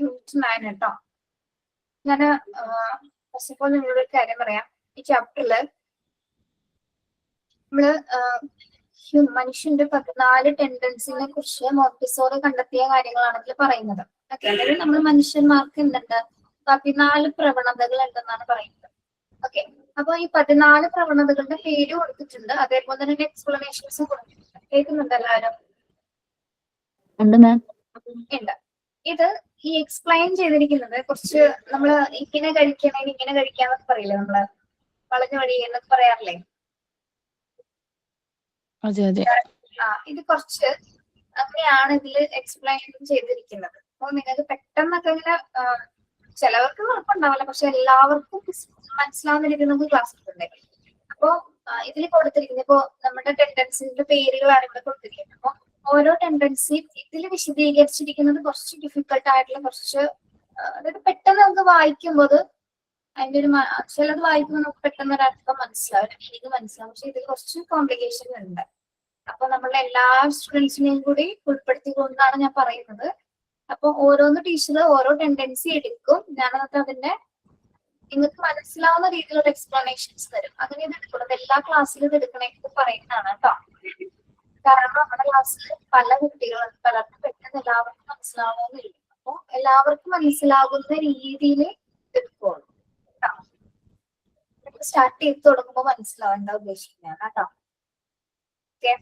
Unit 9 കേട്ടോ. ഞാൻ ഫസ്റ്റ് ഓഫ് ഓൾ നിങ്ങളോട് ഒരു കാര്യം പറയാം. ഈ ചാപ്റ്ററില് നമ്മള് മനുഷ്യന്റെ 14 ടെൻഡൻസിനെ കുറിച്ച് മോണ്ടിസോറി കണ്ടെത്തിയ കാര്യങ്ങളാണ് ഇതിൽ പറയുന്നത്. ഓക്കെ, അതായത് നമ്മൾ മനുഷ്യന്മാർക്ക് എന്തുണ്ട്, 14 പ്രവണതകൾ ഉണ്ടെന്നാണ് പറയുന്നത്. ഓക്കെ, അപ്പൊ ഈ 14 പ്രവണതകളുടെ പേര് കൊടുത്തിട്ടുണ്ട്, അതേപോലെ തന്നെ എക്സ്പ്ലനേഷൻസും കൊടുത്തിട്ടുണ്ട്. കേൾക്കുന്നുണ്ട് എല്ലാവരും? ഉണ്ട് മാം. ഉണ്ട്. ഇത് ഈ എക്സ്പ്ലെയിൻ ചെയ്തിരിക്കുന്നത് കുറച്ച് നമ്മള് ഇങ്ങനെ കഴിക്കണമെങ്കിൽ ഇങ്ങനെ കഴിക്കാന്നൊക്കെ പറയില്ലേ, നമ്മള് വളഞ്ഞ വഴി എന്നൊക്കെ പറയാറില്ലേ? അതെ അതെ. ഇത് കുറച്ച് അങ്ങനെയാണ് ഇതിൽ എക്സ്പ്ലെയിൻ ചെയ്തിരിക്കുന്നത്. അപ്പൊ നിങ്ങൾക്ക് പെട്ടെന്നൊക്കെ ഇങ്ങനെ ചിലവർക്ക് കുഴപ്പമുണ്ടാവില്ല, പക്ഷെ എല്ലാവർക്കും മനസ്സിലാവുന്ന രീതിയിൽ നമുക്ക് ക്ലാസ് എടുക്കണ്ടേ. അപ്പൊ ഇതിൽ കൊടുത്തിരിക്കുന്നത് ഇപ്പോ നമ്മുടെ ടെൻഡൻസിന്റെ പേരുകളാണ് ഇവിടെ കൊടുത്തിരിക്കുന്നത്. അപ്പൊ ഓരോ ടെൻഡൻസിയും ഇതിൽ വിശദീകരിച്ചിരിക്കുന്നത് കുറച്ച് ഡിഫിക്കൽട്ട് ആയിട്ടുള്ള കുറച്ച്, അതായത് പെട്ടെന്ന് നമുക്ക് വായിക്കുമ്പോൾ അതിന്റെ ഒരു ചിലത് വായിക്കുമ്പോൾ നമുക്ക് പെട്ടെന്ന് ഒരു അർത്ഥം മനസ്സിലാവും, എനിക്ക് മനസ്സിലാവും. പക്ഷെ ഇതിൽ കുറച്ച് കോംപ്ലിക്കേഷൻ ഉണ്ട്. അപ്പൊ നമ്മളുടെ എല്ലാ സ്റ്റുഡൻസിനെയും കൂടി ഉൾപ്പെടുത്തിക്കൊണ്ടാണ് ഞാൻ പറയുന്നത്. അപ്പൊ ഓരോന്ന് ടീച്ചർ ഓരോ ടെൻഡൻസി എടുക്കും, ഞാനത് അതിന്റെ നിങ്ങൾക്ക് മനസ്സിലാവുന്ന രീതിയിലുള്ള എക്സ്പ്ലനേഷൻസ് തരും. അങ്ങനെ ഇത് എടുക്കുന്നത് എല്ലാ ക്ലാസ്സിലും ഇത് എടുക്കണമെന്ന് പറയുന്നതാണ് കേട്ടോ. കാരണം നമ്മുടെ ക്ലാസ്സിൽ പല കുട്ടികളും പലർക്കും പെട്ടെന്ന് എല്ലാവർക്കും മനസ്സിലാവുന്നില്ല. അപ്പൊ എല്ലാവർക്കും മനസ്സിലാകുന്ന രീതിയിൽ എടുക്കുള്ളൂ കേട്ടോ. സ്റ്റാർട്ട് ചെയ്ത് തുടങ്ങുമ്പോൾ മനസ്സിലാവേണ്ട ഉദ്ദേശിക്കുന്നതാണ് കേട്ടോ. ഓക്കെ,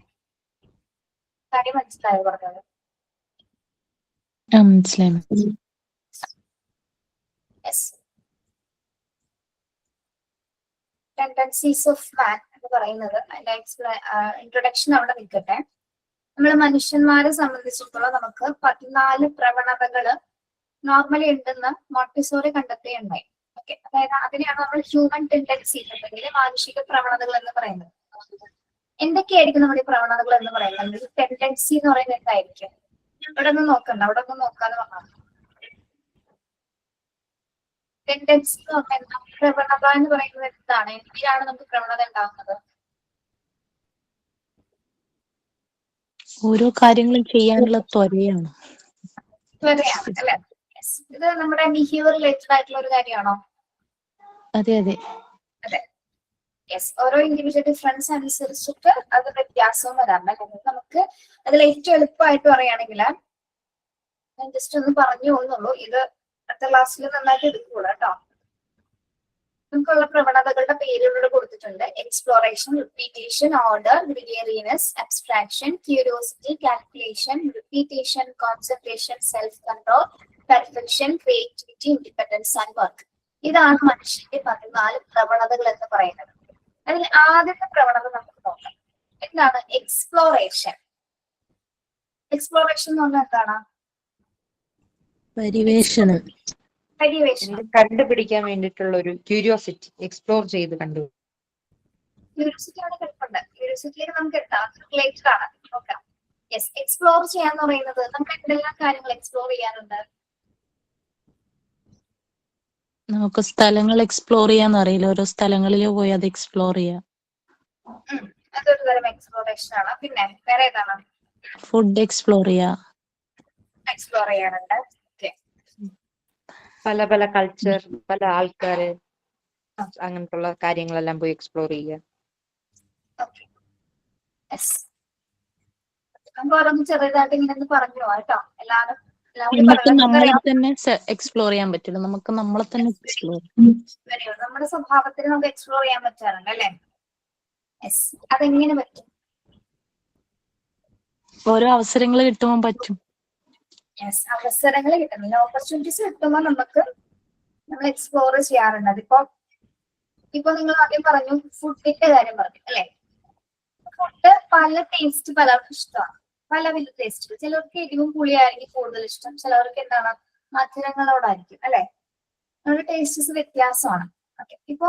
കാര്യം മനസ്സിലായോ പറഞ്ഞത്? മനസ്സിലായി. ടെൻഡൻസീസ് ഓഫ് മാൻ എന്ന് പറയുന്നത് അതിന്റെ ഇൻട്രൊഡക്ഷൻ അവിടെ നിൽക്കട്ടെ. നമ്മൾ മനുഷ്യന്മാരെ സംബന്ധിച്ചിടത്തോളം നമുക്ക് 14 പ്രവണതകള് നോർമലി ഉണ്ടെന്ന് മോണ്ടിസോറി കണ്ടെത്തുകയുണ്ടായി. ഓക്കെ, അതായത് അതിനെയാണ് നമ്മൾ ഹ്യൂമൻ ടെൻഡൻസി അല്ലെങ്കിൽ മാനുഷിക പ്രവണതകൾ എന്ന് പറയുന്നത്. എന്തൊക്കെയായിരിക്കും നമ്മുടെ പ്രവണതകൾ എന്ന് പറയുന്നത്? ടെൻഡൻസി എന്ന് പറയുന്നത് എന്തായിരിക്കും? ഇവിടെ ഒന്നും നോക്കണ്ട, അവിടെ ഒന്നും നോക്കാതെ പറഞ്ഞാൽ ടെൻഡൻസി എന്ന് പറഞ്ഞാൽ പ്രവണത എന്ന് പറയുന്നത് എന്താണ്? എന്തിനാണ് നമുക്ക് പ്രവണത ഉണ്ടാകുന്നത്? ഓരോ കാര്യങ്ങളും ചെയ്യാനുള്ള ത്വരയാണ്. ത്വരയാണ് അല്ലെ? ഇത് നമ്മുടെ ബിഹേവിയർ റിലേറ്റഡ് ആയിട്ടുള്ള ഒരു കാര്യമാണോ? അതെ അതെ അതെ. യെസ്, ഓരോ ഇൻഡിവിജ്വൽ ഡിഫറൻസ് അനുസരിച്ചിട്ട് അത് വ്യത്യാസവും വരാറുണ്ട്. അല്ലെങ്കിൽ നമുക്ക് അതിൽ ഏറ്റവും എളുപ്പമായിട്ട് പറയുകയാണെങ്കിൽ ഞാൻ ജസ്റ്റ് ഒന്ന് പറഞ്ഞു പോകുന്നുള്ളൂ, ഇത് അടുത്ത ക്ലാസ്സിൽ നന്നായിട്ട് എടുക്കൂല കേട്ടോ. നമുക്കുള്ള പ്രവണതകളുടെ പേരുകൾ കൊടുത്തിട്ടുണ്ട്. Exploration, repetition, order, gregariousness, abstraction, curiosity, calculation, repetition, concentration, self control, perfection, creativity, independence and work. ഇതാണ് മനുഷ്യന്റെ 14 പ്രവണതകൾ എന്ന് പറയുന്നത്. അതിൽ ആദ്യത്തെ പ്രവണത നമുക്ക് നോക്കാം. എന്താണ് എക്സ്പ്ലോറേഷൻ? എക്സ്പ്ലോറേഷൻ എന്ന് പറഞ്ഞാൽ എന്താണ്? പരിവേഷണം. പര്യവേഷണം. കണ്ടുപിടിക്കാൻ വേണ്ടിയിട്ടുള്ള ഒരു ക്യൂരിയോസിറ്റി, എക്സ്പ്ലോർ ചെയ്ത് കണ്ടുപിടിക്കും. ക്യൂരിയോസിറ്റി അവിടെ കിടപ്പുണ്ട്. ക്യൂരിയോസിറ്റിയിലേക്ക് നമുക്ക് എത്താം, റിലേറ്റഡ് ആണ്, നോക്കാം. യെസ്, എക്സ്പ്ലോർ ചെയ്യാന്ന് പറയുന്നത് നമുക്ക് എന്തെല്ലാം കാര്യങ്ങൾ എക്സ്പ്ലോർ ചെയ്യാനുണ്ട്? നമുക്ക് സ്ഥലങ്ങൾ എക്സ്പ്ലോർ ചെയ്യാന്ന് അറിയില്ല, ഓരോ സ്ഥലങ്ങളിൽ പോയി അത് എക്സ്പ്ലോർ ചെയ്യാം. അതൊരു തരം എക്സ്പ്ലോറേഷൻ ആണ്. പിന്നെ വേറെ ഏതാണ്? ഫുഡ് എക്സ്പ്ലോർ ചെയ്യാം. എക്സ്പ്ലോർ ചെയ്യാനുണ്ട്. പല പല കൾച്ചർ, പല ആൾക്കാര്, അങ്ങനത്തുള്ള കാര്യങ്ങളെല്ലാം പോയി എക്സ്പ്ലോർ ചെയ്യുക. നമുക്ക് ഓരോന്ന് ചെറുതായിട്ട് ഇങ്ങനെ പറഞ്ഞു കേട്ടോ. എല്ലാവരും നമുക്ക് നമ്മളെ തന്നെ എക്സ്പ്ലോർ ചെയ്യാൻ പറ്റില്ല, നമുക്ക് നമ്മളെ തന്നെ എക്സ്പ്ലോർ. നമ്മുടെ സ്വഭാവത്തിന് നമുക്ക് എക്സ്പ്ലോർ ചെയ്യാൻ പറ്റാറുണ്ട് അല്ലെ? യെസ്, അതെങ്ങനെ പറ്റും? ഓരോ അവസരങ്ങൾ കിട്ടുമ്പോൾ പറ്റും. യെസ്, അവസരങ്ങൾ കിട്ടുന്നില്ല, ഓപ്പർച്യൂണിറ്റീസ് കിട്ടുമ്പോൾ നമ്മൾ എക്സ്പ്ലോർ ചെയ്യാറുണ്ട്. ഇപ്പൊ നിങ്ങൾ ആദ്യം പറഞ്ഞു ഫുഡിന്റെ കാര്യം പറഞ്ഞു അല്ലെ? ഫുഡ് പല ടേസ്റ്റ് പലർക്കും ഇഷ്ടമാണ്, പല വിധ ടേസ്റ്റുകൾ. ചിലർക്ക് എരിവും പുളിയായിരിക്കും കൂടുതൽ ഇഷ്ടം, ചിലവർക്ക് എന്താണ് മധുരങ്ങളോടായിരിക്കും അല്ലെ? നമ്മുടെ ടേസ്റ്റസ് വ്യത്യാസമാണ്. ഓക്കെ, ഇപ്പൊ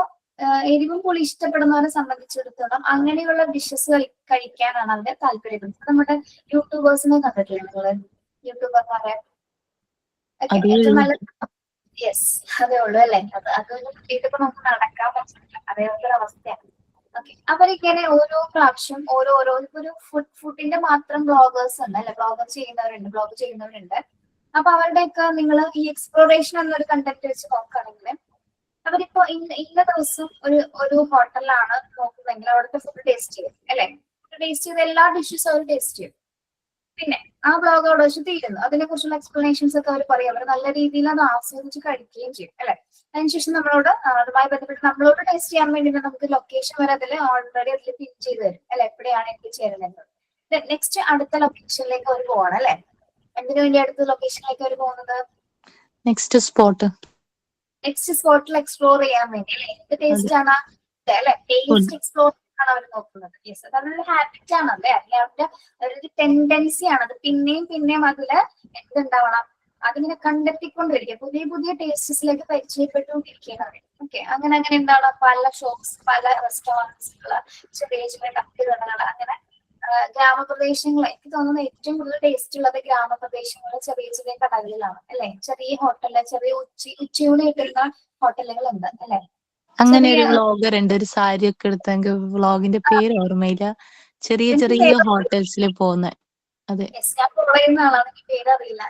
എരിവും പുളി ഇഷ്ടപ്പെടുന്നവരെ സംബന്ധിച്ചിടത്തോളം അങ്ങനെയുള്ള ഡിഷസ് കഴിക്കാനാണ് അവരുടെ താല്പര്യപ്പെടുന്നത്. നമ്മുടെ യൂട്യൂബേഴ്സിനെ കണ്ടിട്ടില്ല നിങ്ങള്? യൂട്യൂബർമാരെ ഏറ്റവും നല്ല യെസ് അതേ ഉള്ളൂ അല്ലെ? അതൊന്നും ഇതിപ്പോ നമുക്ക് നടക്കാൻ പറ്റില്ല, അതേപോലൊരു അവസ്ഥയാണ്. ഓക്കെ, അവരിങ്ങനെ ഓരോ പ്രാവശ്യം ഓരോ ഒരു ഫുഡിന്റെ മാത്രം ബ്ലോഗേഴ്സ് ഉണ്ട് അല്ലെ? ബ്ലോഗ് ചെയ്യുന്നവരുണ്ട്. അപ്പൊ അവരുടെയൊക്കെ നിങ്ങൾ ഈ എക്സ്പ്ലോറേഷൻ എന്നൊരു കണ്ടന്റ് വെച്ച് നോക്കുകയാണെങ്കിൽ അവരിപ്പോ ഇന്ന ദിവസം ഒരു ഹോട്ടലിലാണ് നോക്കുന്നതെങ്കിൽ അവിടുത്തെ ഫുഡ് ടേസ്റ്റ് ചെയ്യും അല്ലെ? ടേസ്റ്റ് ചെയ്ത് എല്ലാ ഡിഷസും അവർ ടേസ്റ്റ് ചെയ്യും. പിന്നെ ആ ബ്ലോഗ് അവിടെ വെച്ച് തീരുന്നു. അതിനെ കുറിച്ചുള്ള എക്സ്പ്ലനേഷൻസ് ഒക്കെ അവർ പറയും. അവർ നല്ല രീതിയിൽ അത് ആസ്വദിച്ച് കഴിക്കുകയും ചെയ്യും അല്ലെ? അതിനുശേഷം അതുമായി ബന്ധപ്പെട്ട് നമ്മളോട് ടേസ്റ്റ് ചെയ്യാൻ വേണ്ടി നമുക്ക് ലൊക്കേഷൻ വരെ ഓൾറെഡി അതിൽ പിൻ ചെയ്ത് തരും അല്ലെ? എവിടെയാണ് എത്തിച്ചേരുന്നത്. നെക്സ്റ്റ് അടുത്ത ലൊക്കേഷനിലേക്ക് അവർ പോവാണ് അല്ലെ? എന്തിനു വേണ്ടി അടുത്ത ലൊക്കേഷനിലേക്ക് അവർ പോകുന്നത്? നെക്സ്റ്റ് സ്പോട്ടിൽ എക്സ്പ്ലോർ ചെയ്യാൻ വേണ്ടി അല്ലെ? എന്ത് ടേസ്റ്റ് ആണ് അല്ലെ? ടേസ്റ്റ് എക്സ്പ്ലോർ ആണ് അവർ നോക്കുന്നത്. യെസ്, അതൊരു ഹാബിറ്റ് ആണ് അല്ലെ? അവരുടെ ഒരു ടെൻഡൻസി ആണ്. അത് പിന്നെയും അതില് എന്തുണ്ടാവണം, അതിങ്ങനെ കണ്ടെത്തിക്കൊണ്ടിരിക്കുക, പുതിയ പുതിയ ടേസ്റ്റസിലേക്ക് പരിചയപ്പെട്ടുകൊണ്ടിരിക്കുകയാണ്. ഓക്കെ, അങ്ങനെ എന്താണ് പല ഷോപ്സ്, പല റെസ്റ്റോറൻറ്റ്സുകള്, ചെറിയ ചെറിയ തട്ടുകടകള്, അങ്ങനെ ഗ്രാമപ്രദേശങ്ങൾ. എനിക്ക് തോന്നുന്നത് ഏറ്റവും കൂടുതൽ ടേസ്റ്റ് ഉള്ളത് ഗ്രാമപ്രദേശങ്ങളിലെ ചെറിയ ചെറിയ കടകളിലാണ് അല്ലെ? ചെറിയ ഹോട്ടലില്, ചെറിയ ഉച്ചയൂണ് കിട്ടുന്ന ഹോട്ടലുകൾ ഉണ്ട് അല്ലെ? അങ്ങനെ ഒരു വ്ളോഗർ ഉണ്ട്, ഒരു സാരി ഒക്കെ എടുത്തെങ്കിൽ വ്ളോഗിന്റെ പേര് ഓർമ്മയില്ല. ചെറിയ ചെറിയ ഹോട്ടൽസിൽ പോകുന്ന. അതെ, ഞാൻ ഫോളോ ചെയ്യുന്ന ആളാണ്, എനിക്ക് പേരറിയില്ല.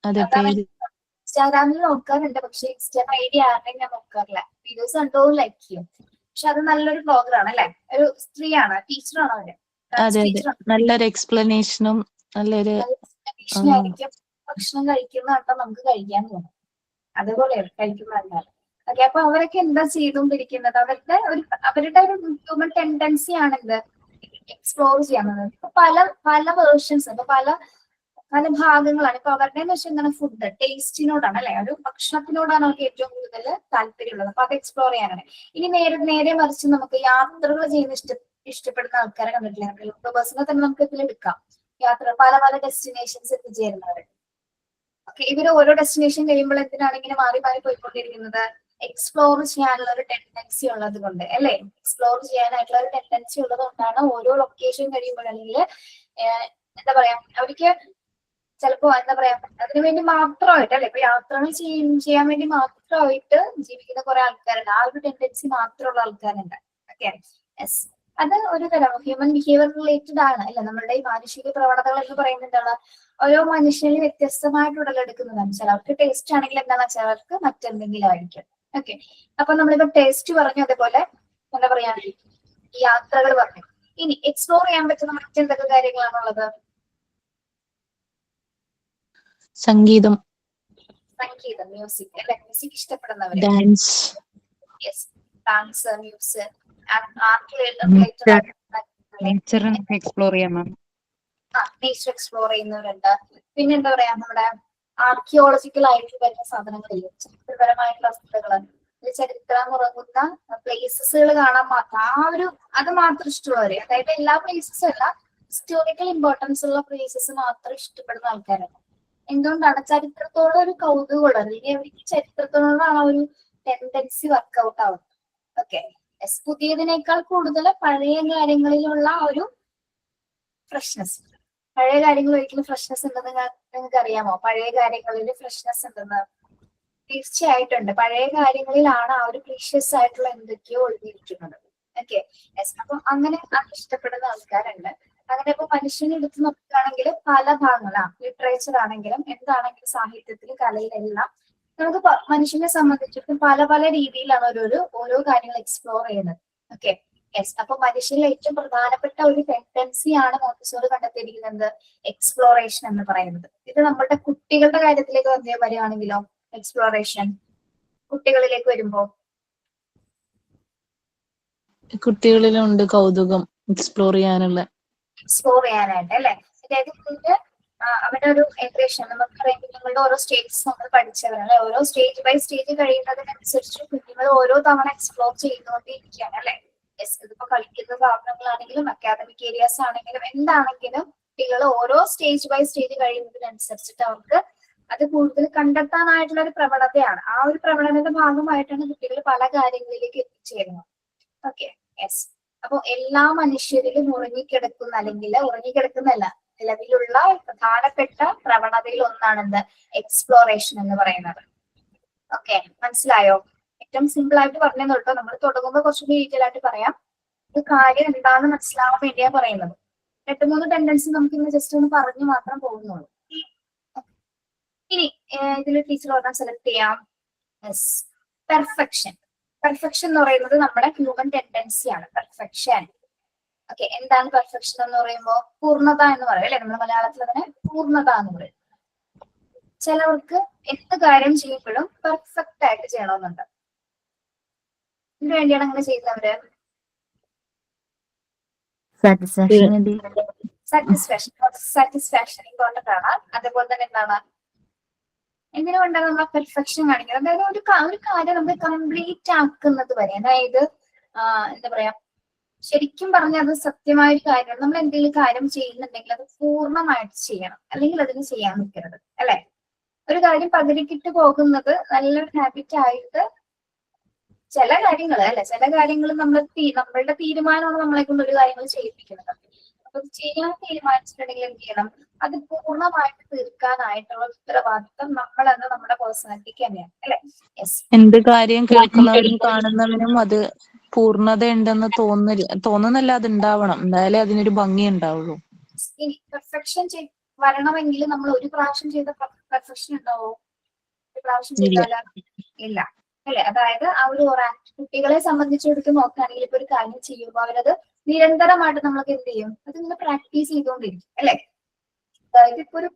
അതെ, പേര് ഇൻസ്റ്റാഗ്രാമിൽ നോക്കാറുണ്ട്, പക്ഷെ ഇൻസ്റ്റാഗ്രാം ഐഡി ആരുടെയും ഞാൻ നോക്കാറില്ല. വീഡിയോസ് കണ്ടോ ലൈക്ക് ചെയ്യും. പക്ഷെ അത് നല്ലൊരു ബ്ലോഗറാണ് അല്ലെ? ഒരു സ്ത്രീയാണ്, ടീച്ചറാണ് അവര്. അതെ, നല്ലൊരു എക്സ്പ്ലനേഷനും നല്ലൊരു ഭക്ഷണം കഴിക്കുന്ന കണ്ടാൽ നമുക്ക് കഴിക്കാൻ തോന്നും. അതുപോലെ കഴിക്കുന്നതല്ല. ഓക്കെ, അപ്പൊ അവരൊക്കെ എന്താ ചെയ്തുകൊണ്ടിരിക്കുന്നത്? അവരുടെ ഒരു ഹ്യൂമൻ ടെൻഡൻസി ആണ് എന്ത് എക്സ്പ്ലോർ ചെയ്യാവുന്നത്. പല വേർഷൻസ്, അപ്പൊ പല ഭാഗങ്ങളാണ്. ഇപ്പൊ അവരുടെ എന്ന് വെച്ചാൽ എന്താണ്, ഫുഡ് ടേസ്റ്റിനോടാണ് അല്ലെ? ഒരു ഭക്ഷണത്തിനോടാണ് അവർക്ക് ഏറ്റവും കൂടുതൽ താല്പര്യമുള്ളത്. അപ്പൊ അത് എക്സ്പ്ലോർ ചെയ്യാനാണ്. ഇനി നേരെ മറിച്ച് നമുക്ക് യാത്രകൾ ചെയ്യുന്ന ഇഷ്ടപ്പെടുന്ന ആൾക്കാരെ കണ്ടിട്ടില്ല? യൂട്യൂബേഴ്സിനെ തന്നെ നമുക്ക് ഇതിൽ എടുക്കാം. പല ഡെസ്റ്റിനേഷൻസ് എത്തിച്ചേരുന്നവർ. ഓക്കെ, ഇവര് ഓരോ ഡെസ്റ്റിനേഷൻ കഴിയുമ്പോൾ എന്തിനാണ് ഇങ്ങനെ മാറി പോയിക്കൊണ്ടിരിക്കുന്നത്? എക്സ്പ്ലോർ ചെയ്യാനുള്ള ഒരു ടെൻഡൻസി ഉള്ളത് കൊണ്ട് അല്ലെ? എക്സ്പ്ലോർ ചെയ്യാനായിട്ടുള്ള ഒരു ടെൻഡൻസി ഉള്ളത് കൊണ്ടാണ് ഓരോ ലൊക്കേഷൻ കഴിയുമ്പോൾ, അല്ലെങ്കിൽ എന്താ പറയാ, അവർക്ക് ചിലപ്പോ എന്താ പറയാ, അതിനുവേണ്ടി മാത്രമായിട്ട് അല്ലെ? ഇപ്പൊ യാത്രകൾ ചെയ്യാൻ വേണ്ടി മാത്രമായിട്ട് ജീവിക്കുന്ന കുറെ ആൾക്കാരുണ്ട്. ആ ഒരു ടെൻഡൻസി മാത്രമുള്ള ആൾക്കാരുണ്ട്. ഓക്കെ, യെസ്, അത് ഒരു തരം ഹ്യൂമൻ ബിഹേവിയർ റിലേറ്റഡ് ആണ് അല്ലെ? നമ്മളുടെ ഈ മാനുഷിക പ്രവണതകൾ എന്ന് പറയുന്നത് എന്താണ്, ഓരോ മനുഷ്യന് വ്യത്യസ്തമായിട്ട് ഉടലെടുക്കുന്നതാണ്. ചിലർക്ക് ടേസ്റ്റ് ആണെങ്കിൽ എന്താണ്, ചിലർക്ക് മറ്റെന്തെങ്കിലും ആയിരിക്കും. ഓക്കെ, അപ്പൊ നമ്മളിപ്പോ ടേസ്റ്റ് പറഞ്ഞു, അതേപോലെ എന്താ പറയാ, യാത്രകൾ പറഞ്ഞു. ഇനി എക്സ്പ്ലോർ ചെയ്യാൻ പറ്റുന്ന മറ്റെന്തൊക്കെ കാര്യങ്ങളാണുള്ളത്? സംഗീതം, മ്യൂസിക് അല്ലെ? മ്യൂസിക് ഇഷ്ടപ്പെടുന്നവര്, ഡാൻസ്, മ്യൂസിക്, നേച്ചറിനെ എക്സ്പ്ലോർ ചെയ്യാൻ നേച്ചർ എക്സ്പ്ലോർ ചെയ്യുന്നവരുണ്ട്. പിന്നെ എന്താ പറയാ, നമ്മുടെ ആർക്കിയോളജിക്കൽ ആയിട്ട് വരുന്ന സാധനങ്ങളില്ലേ, ചരിത്രപരമായിട്ടുള്ള വസ്തുതകള്, ചരിത്രം ഉറങ്ങുന്ന പ്ലേസസുകൾ കാണാൻ മാത്രം അത് മാത്രം ഇഷ്ടമുള്ളവര്, അതായത് എല്ലാ പ്ലേസസും അല്ല, ഹിസ്റ്റോറിക്കൽ ഇമ്പോർട്ടൻസ് ഉള്ള പ്ലേസസ് മാത്രം ഇഷ്ടപ്പെടുന്ന ആൾക്കാരാണ്. എന്തുകൊണ്ടാണ്? ചരിത്രത്തോടെ ഒരു കൗതുകമുള്ളത്, അല്ലെങ്കിൽ അവർക്ക് ചരിത്രത്തോടാണ് ഒരു ടെൻഡൻസി വർക്ക്ഔട്ട് ആവുന്നത്. ഓക്കെ, പുതിയതിനേക്കാൾ കൂടുതൽ പഴയ കാര്യങ്ങളിലുള്ള ഒരു ഫ്രഷ്നെസ്. പഴയ കാര്യങ്ങൾ ഒരിക്കലും ഫ്രഷ്നെസ് ഉണ്ടെന്ന് നിങ്ങൾക്ക് അറിയാമോ? പഴയ കാര്യങ്ങളിൽ ഫ്രഷ്നെസ് ഉണ്ടെന്ന് തീർച്ചയായിട്ടും ഉണ്ട്. പഴയ കാര്യങ്ങളിലാണ് ആ ഒരു പ്രീഷ്യസ് ആയിട്ടുള്ള എന്തൊക്കെയോ ഒളിഞ്ഞിരിക്കുന്നത്. ഓക്കെ, അപ്പൊ അങ്ങനെ അത് ഇഷ്ടപ്പെടുന്ന ആൾക്കാരുണ്ട്. അങ്ങനെ ഇപ്പൊ മനുഷ്യനെ എടുത്ത് നോക്കുകയാണെങ്കിൽ പല ഭാഗങ്ങളാണ്, ലിറ്ററേച്ചർ ആണെങ്കിലും എന്താണെങ്കിലും സാഹിത്യത്തിലും കലയിലെല്ലാം നമുക്ക് മനുഷ്യനെ സംബന്ധിച്ചിടത്തും പല പല രീതിയിലാണ് ഓരോ കാര്യങ്ങൾ എക്സ്പ്ലോർ ചെയ്യുന്നത്. ഓക്കെ, അപ്പൊ മനുഷ്യനിൽ ഏറ്റവും പ്രധാനപ്പെട്ട ഒരു ടെൻഡൻസിയാണ് മോണ്ടിസോറി കണ്ടെത്തിയിരിക്കുന്നത്, എക്സ്പ്ലോറേഷൻ എന്ന് പറയുന്നത്. ഇത് നമ്മുടെ കുട്ടികളുടെ കാര്യത്തിലേക്ക് വരികയാണെങ്കിലോ, എക്സ്പ്ലോറേഷൻ കുട്ടികളിലേക്ക് വരുമ്പോ കുട്ടികളിലുണ്ട് കൗതുകം എക്സ്പ്ലോർ ചെയ്യാനായിട്ട് അല്ലെ. അതായത് കുഞ്ഞ് അവരുടെ ഒരു എൻട്രേഷൻ നമുക്കറിയാം, കുഞ്ഞുങ്ങളുടെ ഓരോ സ്റ്റേജസ് നമ്മൾ പഠിച്ചവരാണ്. ഓരോ സ്റ്റേജ് ബൈ സ്റ്റേജ് കഴിയുന്നതിനനുസരിച്ച് കുഞ്ഞുങ്ങൾ ഓരോ തവണ എക്സ്പ്ലോർ ചെയ്തുകൊണ്ടിരിക്കുകയാണ് അല്ലെ. ഇതിപ്പോ കളിക്കുന്ന സാധനങ്ങളാണെങ്കിലും അക്കാദമിക് ഏരിയാസ് ആണെങ്കിലും എന്താണെങ്കിലും കുട്ടികൾ ഓരോ സ്റ്റേജ് ബൈ സ്റ്റേജ് കഴിയുന്നതിനനുസരിച്ചിട്ട് അവർക്ക് അത് കൂടുതൽ കണ്ടെത്താനായിട്ടുള്ള ഒരു പ്രവണതയാണ്. ആ ഒരു പ്രവണതയുടെ ഭാഗമായിട്ടാണ് കുട്ടികൾ പല കാര്യങ്ങളിലേക്ക് എത്തിച്ചേരുന്നത്. ഓക്കെ, അപ്പൊ എല്ലാ മനുഷ്യരിലും ഉറങ്ങിക്കിടക്കുന്ന, അല്ലെങ്കിൽ ഉറങ്ങിക്കിടക്കുന്നല്ല, നിലവിലുള്ള പ്രധാനപ്പെട്ട പ്രവണതയിൽ ഒന്നാണെന്ത്, എക്സ്പ്ലോറേഷൻ എന്ന് പറയുന്നത്. ഓക്കെ, മനസ്സിലായോ? ഏറ്റവും സിമ്പിൾ ആയിട്ട് പറഞ്ഞു കേട്ടോ. നമ്മൾ തുടങ്ങുമ്പോൾ കുറച്ചുകൂടി ഡീറ്റെയിൽ ആയിട്ട് പറയാം. ഇത് കാര്യം എന്താണെന്ന് മനസ്സിലാവാൻ വേണ്ടിയാ പറയുന്നത്. 2-3 ടെൻഡൻസി നമുക്ക് ഇന്ന് ജസ്റ്റ് ഒന്ന് പറഞ്ഞു മാത്രം പോകുന്നുള്ളൂ. ഇനി ഇതിൽ ടീച്ചർ പറഞ്ഞാൽ സെലക്ട് ചെയ്യാം പെർഫെക്ഷൻ. പെർഫെക്ഷൻ എന്ന് പറയുന്നത് നമ്മുടെ ഹ്യൂമൻ ടെൻഡൻസിയാണ്. പെർഫെക്ഷൻ. ഓക്കെ, എന്താണ് പെർഫെക്ഷൻ എന്ന് പറയുമ്പോൾ? പൂർണ്ണത എന്ന് പറയും അല്ലെ, നമ്മൾ മലയാളത്തിൽ അതിനെ പൂർണ്ണത എന്ന് പറയും. ചിലവർക്ക് എന്ത് കാര്യം ചെയ്യുമ്പോഴും പെർഫെക്റ്റ് ആയിട്ട് ചെയ്യണമെന്നുണ്ട്. ഇതിനു വേണ്ടിയാണ് അങ്ങനെ ചെയ്യുന്നവര്. സാറ്റിസ്ഫാക്ഷൻ ഇമ്പോർട്ടന്റ് ആണ്. അതേപോലെ തന്നെ എന്താണ്, എന്തിനുകൊണ്ടാണ് നമ്മൾ പെർഫെക്ഷൻ കാണിക്കുന്നത്? അതായത് ഒരു കാര്യം നമ്മൾ കംപ്ലീറ്റ് ആക്കുന്നത് വരെ, അതായത് എന്താ പറയാ, ശരിക്കും പറഞ്ഞാൽ അത് സത്യമായ ഒരു കാര്യമാണ്. നമ്മൾ എന്തെങ്കിലും കാര്യം ചെയ്യുന്നുണ്ടെങ്കിൽ അത് പൂർണ്ണമായിട്ട് ചെയ്യണം, അല്ലെങ്കിൽ അതിന് ചെയ്യാൻ നിൽക്കരുത് അല്ലെ. ഒരു കാര്യം പകുതിക്കിട്ട് പോകുന്നത് നല്ലൊരു ഹാബിറ്റ് ആയിട്ട് ചില കാര്യങ്ങൾ നമ്മളുടെ തീരുമാനമാണ് നമ്മളെ കൊണ്ട് ഒരു കാര്യങ്ങൾ ചെയ്യിപ്പിക്കുന്നത്. അപ്പൊ ചെയ്യാൻ തീരുമാനിച്ചിട്ടുണ്ടെങ്കിൽ എന്ത് ചെയ്യണം? അത് പൂർണ്ണമായിട്ട് തീർക്കാനായിട്ടുള്ള ഉത്തരവാദിത്വം നമ്മളെന്ന നമ്മുടെ പേഴ്സണാലിറ്റിക്ക് തന്നെയാണ് അല്ലെ. എന്ത് കാര്യം കേൾക്കുന്നവരും കാണുന്നവനും അത് പൂർണ്ണത ഉണ്ടെന്ന് തോന്നുന്നില്ല, അത് ഉണ്ടാവണം, എന്തായാലേ അതിനൊരു ഭംഗി ഉണ്ടാവുള്ളൂ. ഇനി പെർഫെക്ഷൻ വരണമെങ്കിൽ നമ്മൾ ഒരു പ്രാവശ്യം ചെയ്ത പെർഫെക്ഷൻ ഉണ്ടാവോ? ഒരു പ്രാവശ്യം ചെയ്താല ഇല്ല അല്ലെ. അതായത് ആ ഒരു കുട്ടികളെ സംബന്ധിച്ചെടുത്ത് നോക്കുകയാണെങ്കിൽ ഇപ്പൊ ഒരു കാര്യം ചെയ്യുമ്പോൾ അവരത് നിരന്തരമായിട്ട് നമ്മൾക്ക് എന്ത് ചെയ്യും? അതിങ്ങനെ പ്രാക്ടീസ് ചെയ്തുകൊണ്ടിരിക്കും അല്ലെ. അതായത് ഇപ്പൊ ഒരു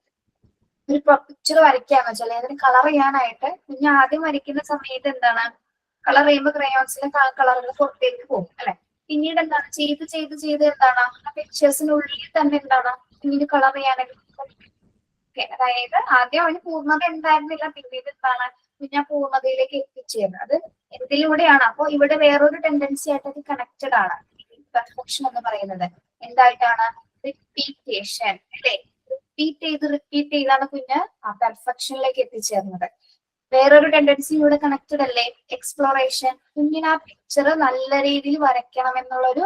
പിക്ചർ വരയ്ക്കാന്ന് വെച്ചാൽ അതിന് കളർ ചെയ്യാനായിട്ട് കുഞ്ഞ് ആദ്യം വരയ്ക്കുന്ന സമയത്ത് എന്താണ്, കളർ ചെയ്യുമ്പോൾ ക്രയോൺസിലെ കളറുകൾ പുറത്തേക്ക് പോകും അല്ലെ. പിന്നീട് എന്താണ് ചെയ്ത് എന്താണ് ആ പിക്ചേഴ്സിനുള്ളിൽ തന്നെ എന്താണ് പിന്നീട് കളർ ചെയ്യാനായിട്ട്. അതായത് ആദ്യം അവന് പൂർണ്ണത ഉണ്ടായിരുന്നില്ല, പിന്നീട് എന്താണ് പിന്നെ പൂർണ്ണതയിലേക്ക് എത്തിച്ചേരുന്നത്. അത് എന്തിലൂടെയാണ്? അപ്പൊ ഇവിടെ വേറൊരു ടെൻഡൻസി ആയിട്ട് അത് കണക്റ്റഡ് ആണ്. പെർഫെക്ഷൻ എന്ന് പറയുന്നത് എന്തായിട്ടാണ്? റിപ്പീറ്റേഷൻ അല്ലെ. റിപ്പീറ്റ് ചെയ്താണ് കുഞ്ഞ് ആ പെർഫെക്ഷനിലേക്ക് എത്തിച്ചേർന്നത്. വേറൊരു ടെൻഡൻസി ഇവിടെ കണക്റ്റഡ് അല്ലേ, എക്സ്പ്ലോറേഷൻ. കുഞ്ഞിന് ആ പിക്ചർ നല്ല രീതിയിൽ വരയ്ക്കണം എന്നുള്ളൊരു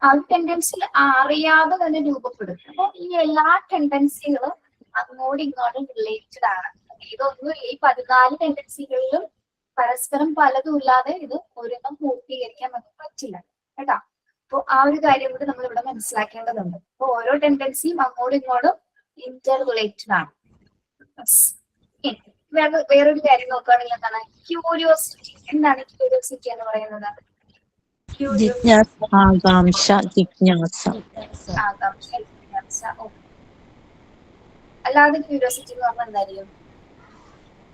ആ ടെൻഡൻസി അറിയാതെ തന്നെ രൂപപ്പെടും. അപ്പൊ ഈ എല്ലാ ടെൻഡൻസികളും അങ്ങോട്ടും ഇങ്ങോട്ടും റിലേറ്റഡ് ആണ്. ഇതൊന്നും ഈ 14 ടെൻഡൻസികളിലും പരസ്പരം പലതും ഇല്ലാതെ ഇത് ഒരെണ്ണം പൂർത്തീകരിക്കാൻ നമുക്ക് പറ്റില്ല കേട്ടോ. അപ്പൊ ആ ഒരു കാര്യം കൂടി നമ്മൾ ഇവിടെ മനസ്സിലാക്കേണ്ടതുണ്ട്. അപ്പൊ ഓരോ ടെൻഡൻസിയും അങ്ങോട്ടും ഇങ്ങോട്ടും ഇന്റർ റിലേറ്റഡ് ആണ്. വേറൊരു കാര്യം നോക്കുകയാണെങ്കിൽ എന്താണ് ക്യൂരിയോസിറ്റി. എന്താണ് ക്യൂരിയോസിറ്റി എന്ന് പറയുന്നത്? ആകാംക്ഷ, ജിജ്ഞാസ. അല്ലാതെ ക്യൂരിയോസിറ്റി എന്ന് പറഞ്ഞാൽ എന്തായിരിക്കും?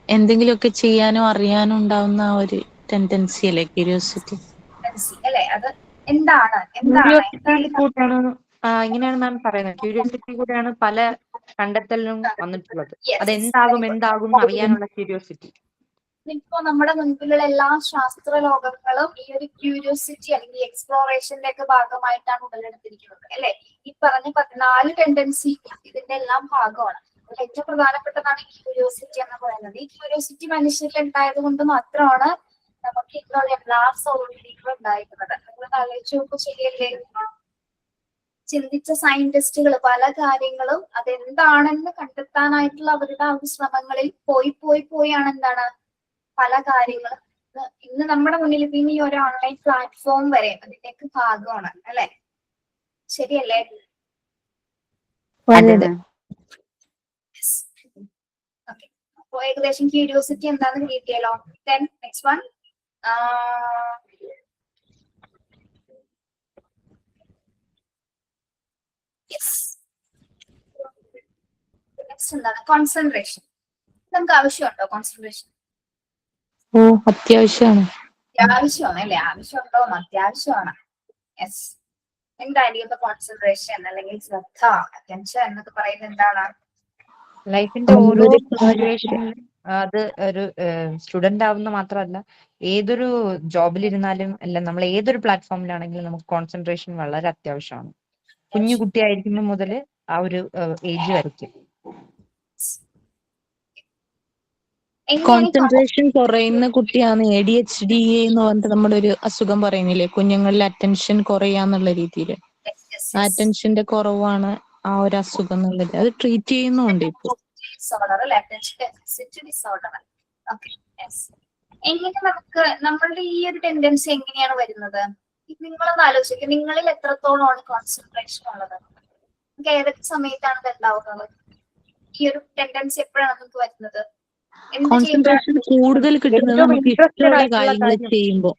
എന്തെങ്കിലുമൊക്കെ ചെയ്യാനും അറിയാനും ഉണ്ടാവുന്ന ഒരു ടെൻഡൻസി അല്ലേ ക്യൂരിയോസിറ്റി അല്ലെ. അത് എന്താണ് ഇങ്ങനെയാണ് മാം പറയുന്നത്. ക്യൂരിയോസിറ്റി കൂടെയാണ് പല കണ്ടെത്തലിനും വന്നിട്ടുള്ളത്. അതെന്താകും അറിയാനുള്ള ക്യൂരിയോസിറ്റി. ഇപ്പോ നമ്മുടെ മുൻപിലുള്ള എല്ലാ ശാസ്ത്ര ലോകങ്ങളും ഈ ഒരു ക്യൂരിയോസിറ്റി അല്ലെങ്കിൽ എക്സ്പ്ലോറേഷന്റെ ഒക്കെ ഭാഗമായിട്ടാണ് ഉടലെടുത്തിരിക്കുന്നത് അല്ലെ. ഈ പറഞ്ഞ 14 ടെൻഡൻസി ഇതിന്റെ എല്ലാം ഭാഗമാണ്. അതിൽ ഏറ്റവും പ്രധാനപ്പെട്ടതാണ് ക്യൂരിയോസിറ്റി എന്ന് പറയുന്നത്. ഈ ക്യൂരിയോസിറ്റി മനുഷ്യരിൽ ഉണ്ടായത് കൊണ്ട് മാത്രമാണ് നമുക്ക് ഇന്നുള്ള എല്ലാ സൗകര്യങ്ങളും ഉണ്ടായിരുന്നത്. നിങ്ങൾ ആലോചിച്ച് നോക്കൂ, ശരിയല്ലേ? ചിന്തിച്ച സയന്റിസ്റ്റുകൾ പല കാര്യങ്ങളും അതെന്താണെന്ന് കണ്ടെത്താനായിട്ടുള്ള അവരുടെ ആ ഒരു ശ്രമങ്ങളിൽ പോയാണ് എന്താണ് പല കാര്യങ്ങളും ഇന്ന് നമ്മുടെ മുന്നിൽ പിന്നെ ഈ ഒരു ഓൺലൈൻ പ്ലാറ്റ്ഫോം വരെ അതിന്റെയൊക്കെ ഭാഗമാണ് അല്ലെ. ശരിയല്ലേ? അതെ അതെ. ഓക്കെ, അപ്പൊ ഏകദേശം ക്യൂരിയോസിറ്റി എന്താണെന്ന് കിട്ടിയല്ലോ. ദെൻ നെക്സ്റ്റ് വൺ, നെക്സ്റ്റ് എന്താണ്? കോൺസെൻട്രേഷൻ. നമുക്ക് ആവശ്യമുണ്ടോ കോൺസെൻട്രേഷൻ? ഓ, അത്യാവശ്യമാണ്. അത്യാവശ്യമാണ് അല്ലെ? ആവശ്യമുണ്ടോ? അത്യാവശ്യമാണ്. യെസ്. എന്തായിരിക്കും ഇപ്പൊ കോൺസെൻട്രേഷൻ അല്ലെങ്കിൽ ശ്രദ്ധ, അറ്റൻഷൻ എന്നൊക്കെ പറയുന്നത് എന്താണ്? ലൈഫിന്റെ ഓരോ സിറ്റുവേഷനിലും അത് ഒരു സ്റ്റുഡന്റ് ആവുന്ന മാത്രമല്ല, ഏതൊരു ജോബിലിരുന്നാലും അല്ല, നമ്മൾ ഏതൊരു പ്ലാറ്റ്ഫോമിലാണെങ്കിലും നമുക്ക് കോൺസെൻട്രേഷൻ വളരെ അത്യാവശ്യമാണ്. കുഞ്ഞു കുട്ടിയായിരിക്കുമ്പോൾ മുതൽ ആ ഒരു ഏജ് വരയ്ക്കും. കോൺസെൻട്രേഷൻ കുറയുന്ന കുട്ടിയാണ് ADHD എന്ന് പറഞ്ഞിട്ട് നമ്മുടെ ഒരു അസുഖം പറയുന്നില്ലേ, കുഞ്ഞുങ്ങളിൽ അറ്റൻഷൻ കുറയാന്നുള്ള രീതിയിൽ. അറ്റൻഷന്റെ കുറവാണ് ആ ഒരു അസുഖം എന്നുള്ളത്. അത് ട്രീറ്റ് ചെയ്യുന്നുണ്ട് ഇപ്പൊ. എങ്ങനെ നമുക്ക് നമ്മളുടെ ഈ ഒരു ടെൻഡൻസി എങ്ങനെയാണ് വരുന്നത്? നിങ്ങളൊന്ന് ആലോചിക്കുക, നിങ്ങളിൽ എത്രത്തോളമാണ് കോൺസെൻട്രേഷൻ ഉള്ളത്? നമുക്ക് ഏതൊക്കെ സമയത്താണ് ഇത് ഉണ്ടാവുന്നത്? ഈ ഒരു ടെൻഡൻസി എപ്പോഴാണ് നമുക്ക് വരുന്നത്? കോൺസെൻട്രേഷൻ കൂടുതൽ കിട്ടുന്നത് നമുക്ക് ഇഷ്ടമുള്ള കാര്യങ്ങൾ ചെയ്യുമ്പോൾ.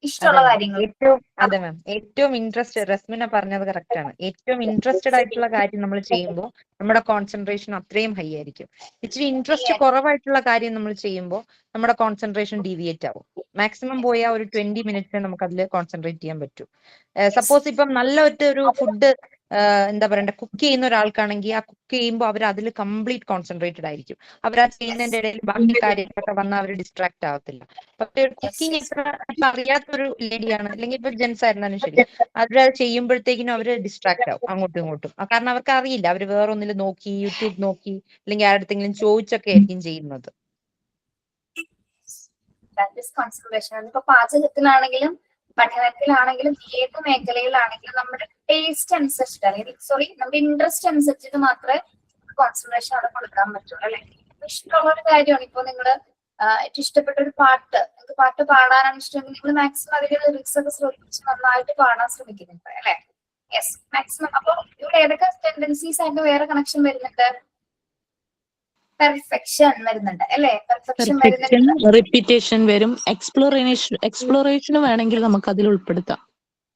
ഇഷ്ടമുള്ള കാര്യങ്ങൾ ഏറ്റവും അതെ മാം, ഏറ്റവും ഇൻട്രസ്റ്റ്, റസ്മിന പറഞ്ഞത് കറക്റ്റ് ആണ്. ഏറ്റവും ഇൻട്രസ്റ്റഡ് ആയിട്ടുള്ള കാര്യം നമ്മൾ ചെയ്യുമ്പോൾ നമ്മുടെ കോൺസെൻട്രേഷൻ അത്രയും ഹൈ ആയിരിക്കും. ഇച്ചിരി ഇൻട്രസ്റ്റ് കുറവായിട്ടുള്ള കാര്യം നമ്മൾ ചെയ്യുമ്പോൾ നമ്മുടെ കോൺസെൻട്രേഷൻ ഡീവിയേറ്റ് ആവും. മാക്സിമം പോയാൽ ഒരു 20 മിനിറ്റ്സ് നമുക്ക് അതിൽ കോൺസെൻട്രേറ്റ് ചെയ്യാൻ പറ്റും. സപ്പോസ് ഇപ്പം നല്ല ഒരു ഫുഡ് എന്താ പറയണ്ട കുക്ക് ചെയ്യുന്ന ഒരാൾക്കാണെങ്കിൽ ആ കുക്ക് ചെയ്യുമ്പോൾ അവർ അതിൽ കംപ്ലീറ്റ് കോൺസെൻട്രേറ്റഡ് ആയിരിക്കും. അവർ ആ ചെയ്യുന്നതിന്റെ ഇടയിൽ ബാക്കി കാര്യങ്ങളൊക്കെ വന്നാൽ അവർ ഡിസ്ട്രാക്ട് ആവത്തില്ല. പക്ഷെ കുക്കിംഗ് ഇപ്പൊ അറിയാത്തൊരു ലേഡിയാണ്, അല്ലെങ്കിൽ ഇപ്പൊ ജെൻസ് ആയിരുന്നാലും ശരി, അവരത് ചെയ്യുമ്പോഴത്തേക്കിനും അവര് ഡിസ്ട്രാക്ട് ആവും അങ്ങോട്ടും ഇങ്ങോട്ടും. കാരണം അവർക്ക് അറിയില്ല, അവര് വേറൊന്നിൽ നോക്കി, യൂട്യൂബ് നോക്കി, അല്ലെങ്കിൽ ആരുടെങ്കിലും ചോദിച്ചൊക്കെ ആയിരിക്കും ചെയ്യുന്നത്. കോൺസെൻട്രേഷൻ ഇപ്പൊ പാചകത്തിലാണെങ്കിലും പഠനത്തിലാണെങ്കിലും ഏത് മേഖലയിലാണെങ്കിലും നമ്മുടെ ടേസ്റ്റ് അനുസരിച്ചിട്ട് അല്ലെങ്കിൽ നമ്മുടെ ഇൻട്രസ്റ്റ് അനുസരിച്ചിട്ട് മാത്രമേ കോൺസെൻട്രേഷൻ അവിടെ കൊടുക്കാൻ പറ്റുള്ളൂ അല്ലെ. ഇഷ്ടമുള്ള ഒരു കാര്യമാണ്. ഇപ്പൊ നിങ്ങള് ഏറ്റവും ഇഷ്ടപ്പെട്ട ഒരു പാട്ട്, നിങ്ങൾക്ക് പാട്ട് പാടാനാണ് ഇഷ്ടമെങ്കിൽ നിങ്ങൾ മാക്സിമം അതിന്റെ ലിറിക്സ് ഒക്കെ ശ്രദ്ധിച്ച് നന്നായിട്ട് പാടാൻ ശ്രമിക്കുന്നുണ്ട് അല്ലെ. Yes, maximum. അപ്പൊ ഇവിടെ ഏതൊക്കെ ടെൻഡൻസീസ് ആയിട്ട് വേറെ കണക്ഷൻ വരുന്നുണ്ട്? പെർഫെക്ഷൻ വരുന്നുണ്ട് അല്ലെ. പെർഫെക്ഷൻ വരുന്നുണ്ട്, റിപ്പീറ്റേഷൻ വരും, എക്സ്പ്ലോറേഷൻ വേണമെങ്കിൽ നമുക്ക് അതിൽ ഉൾപ്പെടുത്താം.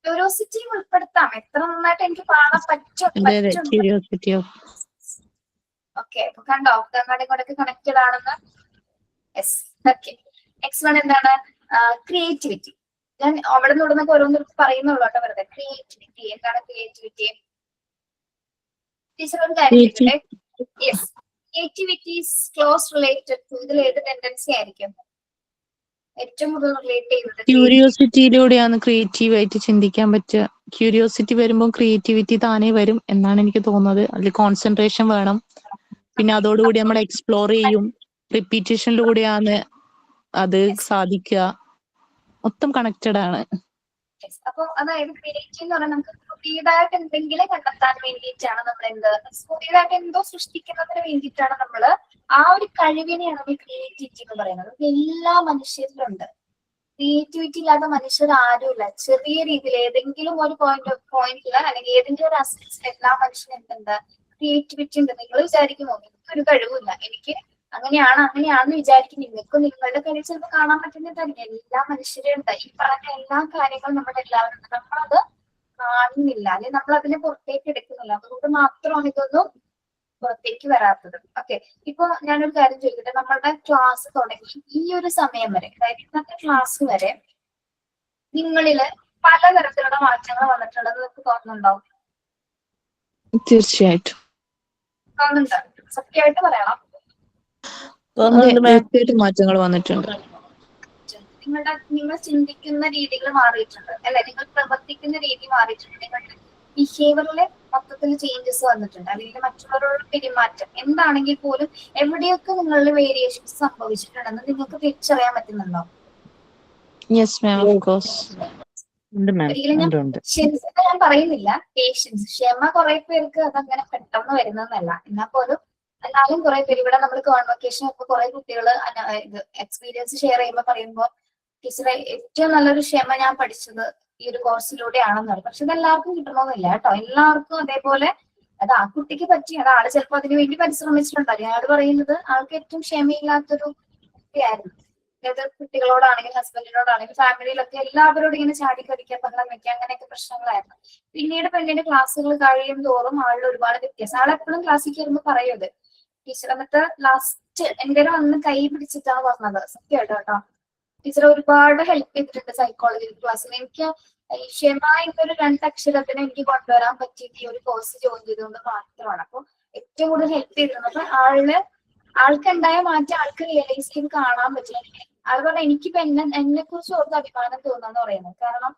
ക്യൂരിയോസിറ്റിയും ഉൾപ്പെടുത്താം. എത്ര നന്നായിട്ട് എനിക്ക് പാടാൻ പറ്റും. ക്യൂരിയോസിറ്റി. ഓക്കെ, അപ്പൊ കണ്ടോ അങ്ങോട്ടും ഇങ്ങോട്ടൊക്കെ കണക്റ്റഡ് ആണെന്ന്. Yes, okay. നെക്സ്റ്റ് വൺ എന്താണ്? ക്രിയേറ്റിവിറ്റി. ഞാൻ അവിടെ നിന്ന് ഇവിടുന്നൊക്കെ ഓരോന്നും പറയുന്നുള്ളൂ കേട്ടോ വെറുതെ. ക്രിയേറ്റിവിറ്റി എന്താണ്? ക്രിയേറ്റിവിറ്റി ടീച്ചർ ഒരു കാര്യം ചോദിക്കട്ടെ? Yes, creativity is close related to ഇതിൽ ഏത് ടെൻഡൻസി ആയിരിക്കും ഏറ്റവും കൂടുതൽ റിലേറ്റ് ചെയ്യുന്നത്? ക്യൂരിയോസിറ്റിയിലൂടെയാണ് ക്രിയേറ്റീവ് ആയിട്ട് ചിന്തിക്കാൻ പറ്റുക. ക്യൂരിയോസിറ്റി വരുമ്പോൾ ക്രിയേറ്റിവിറ്റി താനേ വരും എന്നാണ് എനിക്ക് തോന്നുന്നത്. അതിൽ കോൺസെൻട്രേഷൻ വേണം, പിന്നെ അതോടുകൂടി നമ്മൾ എക്സ്പ്ലോർ ചെയ്യും. റിപ്പീറ്റേഷനിലൂടെയാണ് അത് സാധിക്കുക. മൊത്തം കണക്റ്റഡ് ആണ്. അപ്പൊ അതായത് ക്രിയേറ്റീവ് എന്ന് പറഞ്ഞാൽ നമുക്ക് പുതിയതായിട്ട് എന്തെങ്കിലും കണ്ടെത്താൻ വേണ്ടിയിട്ടാണ് നമ്മൾ പുതിയതായിട്ട് എന്തോ സൃഷ്ടിക്കുന്നതിന് വേണ്ടിയിട്ടാണ് നമ്മൾ ആ ഒരു കഴിവിനെയാണ് നമ്മൾ ക്രിയേറ്റിവിറ്റി എന്ന് പറയുന്നത്. എല്ലാ മനുഷ്യരിലുണ്ട്. ക്രിയേറ്റിവിറ്റി ഇല്ലാത്ത മനുഷ്യർ ആരുമില്ല. ചെറിയ രീതിയിൽ ഏതെങ്കിലും ഒരു പോയിന്റിൽ അല്ലെങ്കിൽ ഏതെങ്കിലും ഒരു അസ്പെക്റ്റിൽ എല്ലാ മനുഷ്യനും എന്തുണ്ട്? ക്രിയേറ്റിവിറ്റി ഉണ്ട്. നിങ്ങൾ വിചാരിക്കുമോ എനിക്കൊരു കഴിവില്ല, എനിക്ക് അങ്ങനെയാണെന്ന് വിചാരിക്കും. നിങ്ങൾക്കും നിങ്ങളുടെ കഴിവ് ചിലപ്പോൾ കാണാൻ പറ്റുന്നതായിരിക്കും. എല്ലാ മനുഷ്യരും ഉണ്ട്. ഈ പറഞ്ഞ എല്ലാ കാര്യങ്ങളും നമ്മുടെ എല്ലാവരും ഉണ്ട്. നമ്മളത് കാണുന്നില്ല, അല്ലെങ്കിൽ നമ്മൾ അതിനെ പുറത്തേക്ക് എടുക്കുന്നില്ല. അതുകൊണ്ട് മാത്രമാണ് ഇതൊന്നും പുറത്തേക്ക് വരാത്തത്. ഓക്കെ, ഇപ്പൊ ഞാനൊരു കാര്യം ചോദിക്കട്ടെ? നമ്മളുടെ ക്ലാസ് തുടങ്ങി ഈ ഒരു സമയം വരെ, അതായത് ഇന്നത്തെ ക്ലാസ് വരെ നിങ്ങളില് പലതരത്തിലുള്ള മാറ്റങ്ങൾ വന്നിട്ടുണ്ടെന്ന് നിങ്ങൾക്ക് തോന്നുന്നുണ്ടാവും? തീർച്ചയായിട്ടും തോന്നുന്നുണ്ട്. സത്യമായിട്ട് പറയണം. തോന്നുന്നുണ്ട് മാം. തീർച്ചയായിട്ടും മാറ്റങ്ങൾ വന്നിട്ടുണ്ട്. നിങ്ങൾ ചിന്തിക്കുന്ന രീതികൾ മാറിയിട്ടുണ്ട് അല്ലെ, നിങ്ങൾ പ്രവർത്തിക്കുന്ന രീതി മാറിയിട്ടുണ്ട്, നിങ്ങളുടെ ബിഹേവിയറിൽ മൊത്തത്തിൽ ചേഞ്ചസ് വന്നിട്ടുണ്ട്, അല്ലെങ്കിൽ മറ്റുള്ളവരോട് പെരുമാറ്റം എന്താണെങ്കിൽ പോലും എവിടെയൊക്കെ നിങ്ങളിൽ വേരിയേഷൻസ് സംഭവിച്ചിട്ടുണ്ടെന്ന് നിങ്ങൾക്ക് തിരിച്ചറിയാൻ പറ്റുന്നുണ്ടോ? Yes ma'am, of course. ഉണ്ട് മാം, ഒരിക്കലും ഞാൻ ഉണ്ട്. പേഷ്യൻസിനെ ഞാൻ പറയുന്നില്ല, പേഷ്യൻസ് ക്ഷമ കുറെ പേർക്ക് അതങ്ങനെ പെട്ടെന്ന് വരുന്നതല്ല, എന്നാൽ പോലും എന്നാലും കുറെ പേര് ഇവിടെ നമ്മൾ കോൺവൊക്കേഷൻ ഒക്കെ കുറെ കുട്ടികൾ ഇത് എക്സ്പീരിയൻസ് ഷെയർ ചെയ്യുമ്പോൾ പറയുമ്പോൾ ടീച്ചറെ ഏറ്റവും നല്ലൊരു ക്ഷമ ഞാൻ പഠിച്ചത് ഈ ഒരു കോഴ്സിലൂടെയാണെന്ന് പറയും. പക്ഷെ ഇത് എല്ലാവർക്കും കിട്ടണമെന്നില്ല കേട്ടോ, എല്ലാവർക്കും അതേപോലെ അത് ആ കുട്ടിക്ക് പറ്റി, അത് ആള് ചിലപ്പോൾ അതിനു വേണ്ടി പരിശ്രമിച്ചിട്ടുണ്ടാവും. അയാൾ പറയുന്നത് ആൾക്ക് ഏറ്റവും ക്ഷമയില്ലാത്തൊരു കുട്ടിയായിരുന്നു. അതായത് കുട്ടികളോടാണെങ്കിൽ ഹസ്ബൻഡിനോടാണെങ്കിൽ ഫാമിലിയിലൊക്കെ എല്ലാവരോടും ഇങ്ങനെ ചാടിക്കടിക്കുക, ബഹളം വെക്കുക, അങ്ങനെയൊക്കെ പ്രശ്നങ്ങളായിരുന്നു. പിന്നീട് പെണ്ണിന്റെ ക്ലാസ്സുകൾ കഴിയും തോറും ആളിൽ ഒരുപാട് വ്യത്യാസം. ആളെപ്പോഴും ക്ലാസ്സിൽ കയറുമ്പോൾ പറയുന്നത് ടീച്ചർ, എന്നിട്ട് ലാസ്റ്റ് എന്റെ വന്ന് കൈ പിടിച്ചിട്ടാണ് പറഞ്ഞത്, സത്യമായിട്ട് കേട്ടോ ടീച്ചർ ഒരുപാട് ഹെൽപ്പ് ചെയ്തിട്ടുണ്ട് സൈക്കോളജി ക്ലാസ്സിൽ. എനിക്ക് ഈ ക്ഷമ എന്നൊരു 2 അക്ഷരത്തിന് എനിക്ക് കൊണ്ടുവരാൻ പറ്റിയത് ഈ ഒരു കോഴ്സ് ജോയിൻ ചെയ്തുകൊണ്ട് മാത്രമാണ്. അപ്പൊ ഏറ്റവും കൂടുതൽ ഹെൽപ്പ് ചെയ്തിരുന്നത് അപ്പൊ ആൾക്ക് ഉണ്ടായ മാറ്റം ആൾക്ക് റിയലൈസ് ചെയ്ത് കാണാൻ പറ്റില്ല. അത് പറഞ്ഞാൽ എനിക്കിപ്പോ എന്നെ കുറിച്ച് ഓർത്ത് അഭിമാനം തോന്നാന്ന് പറയുന്നത്. കാരണം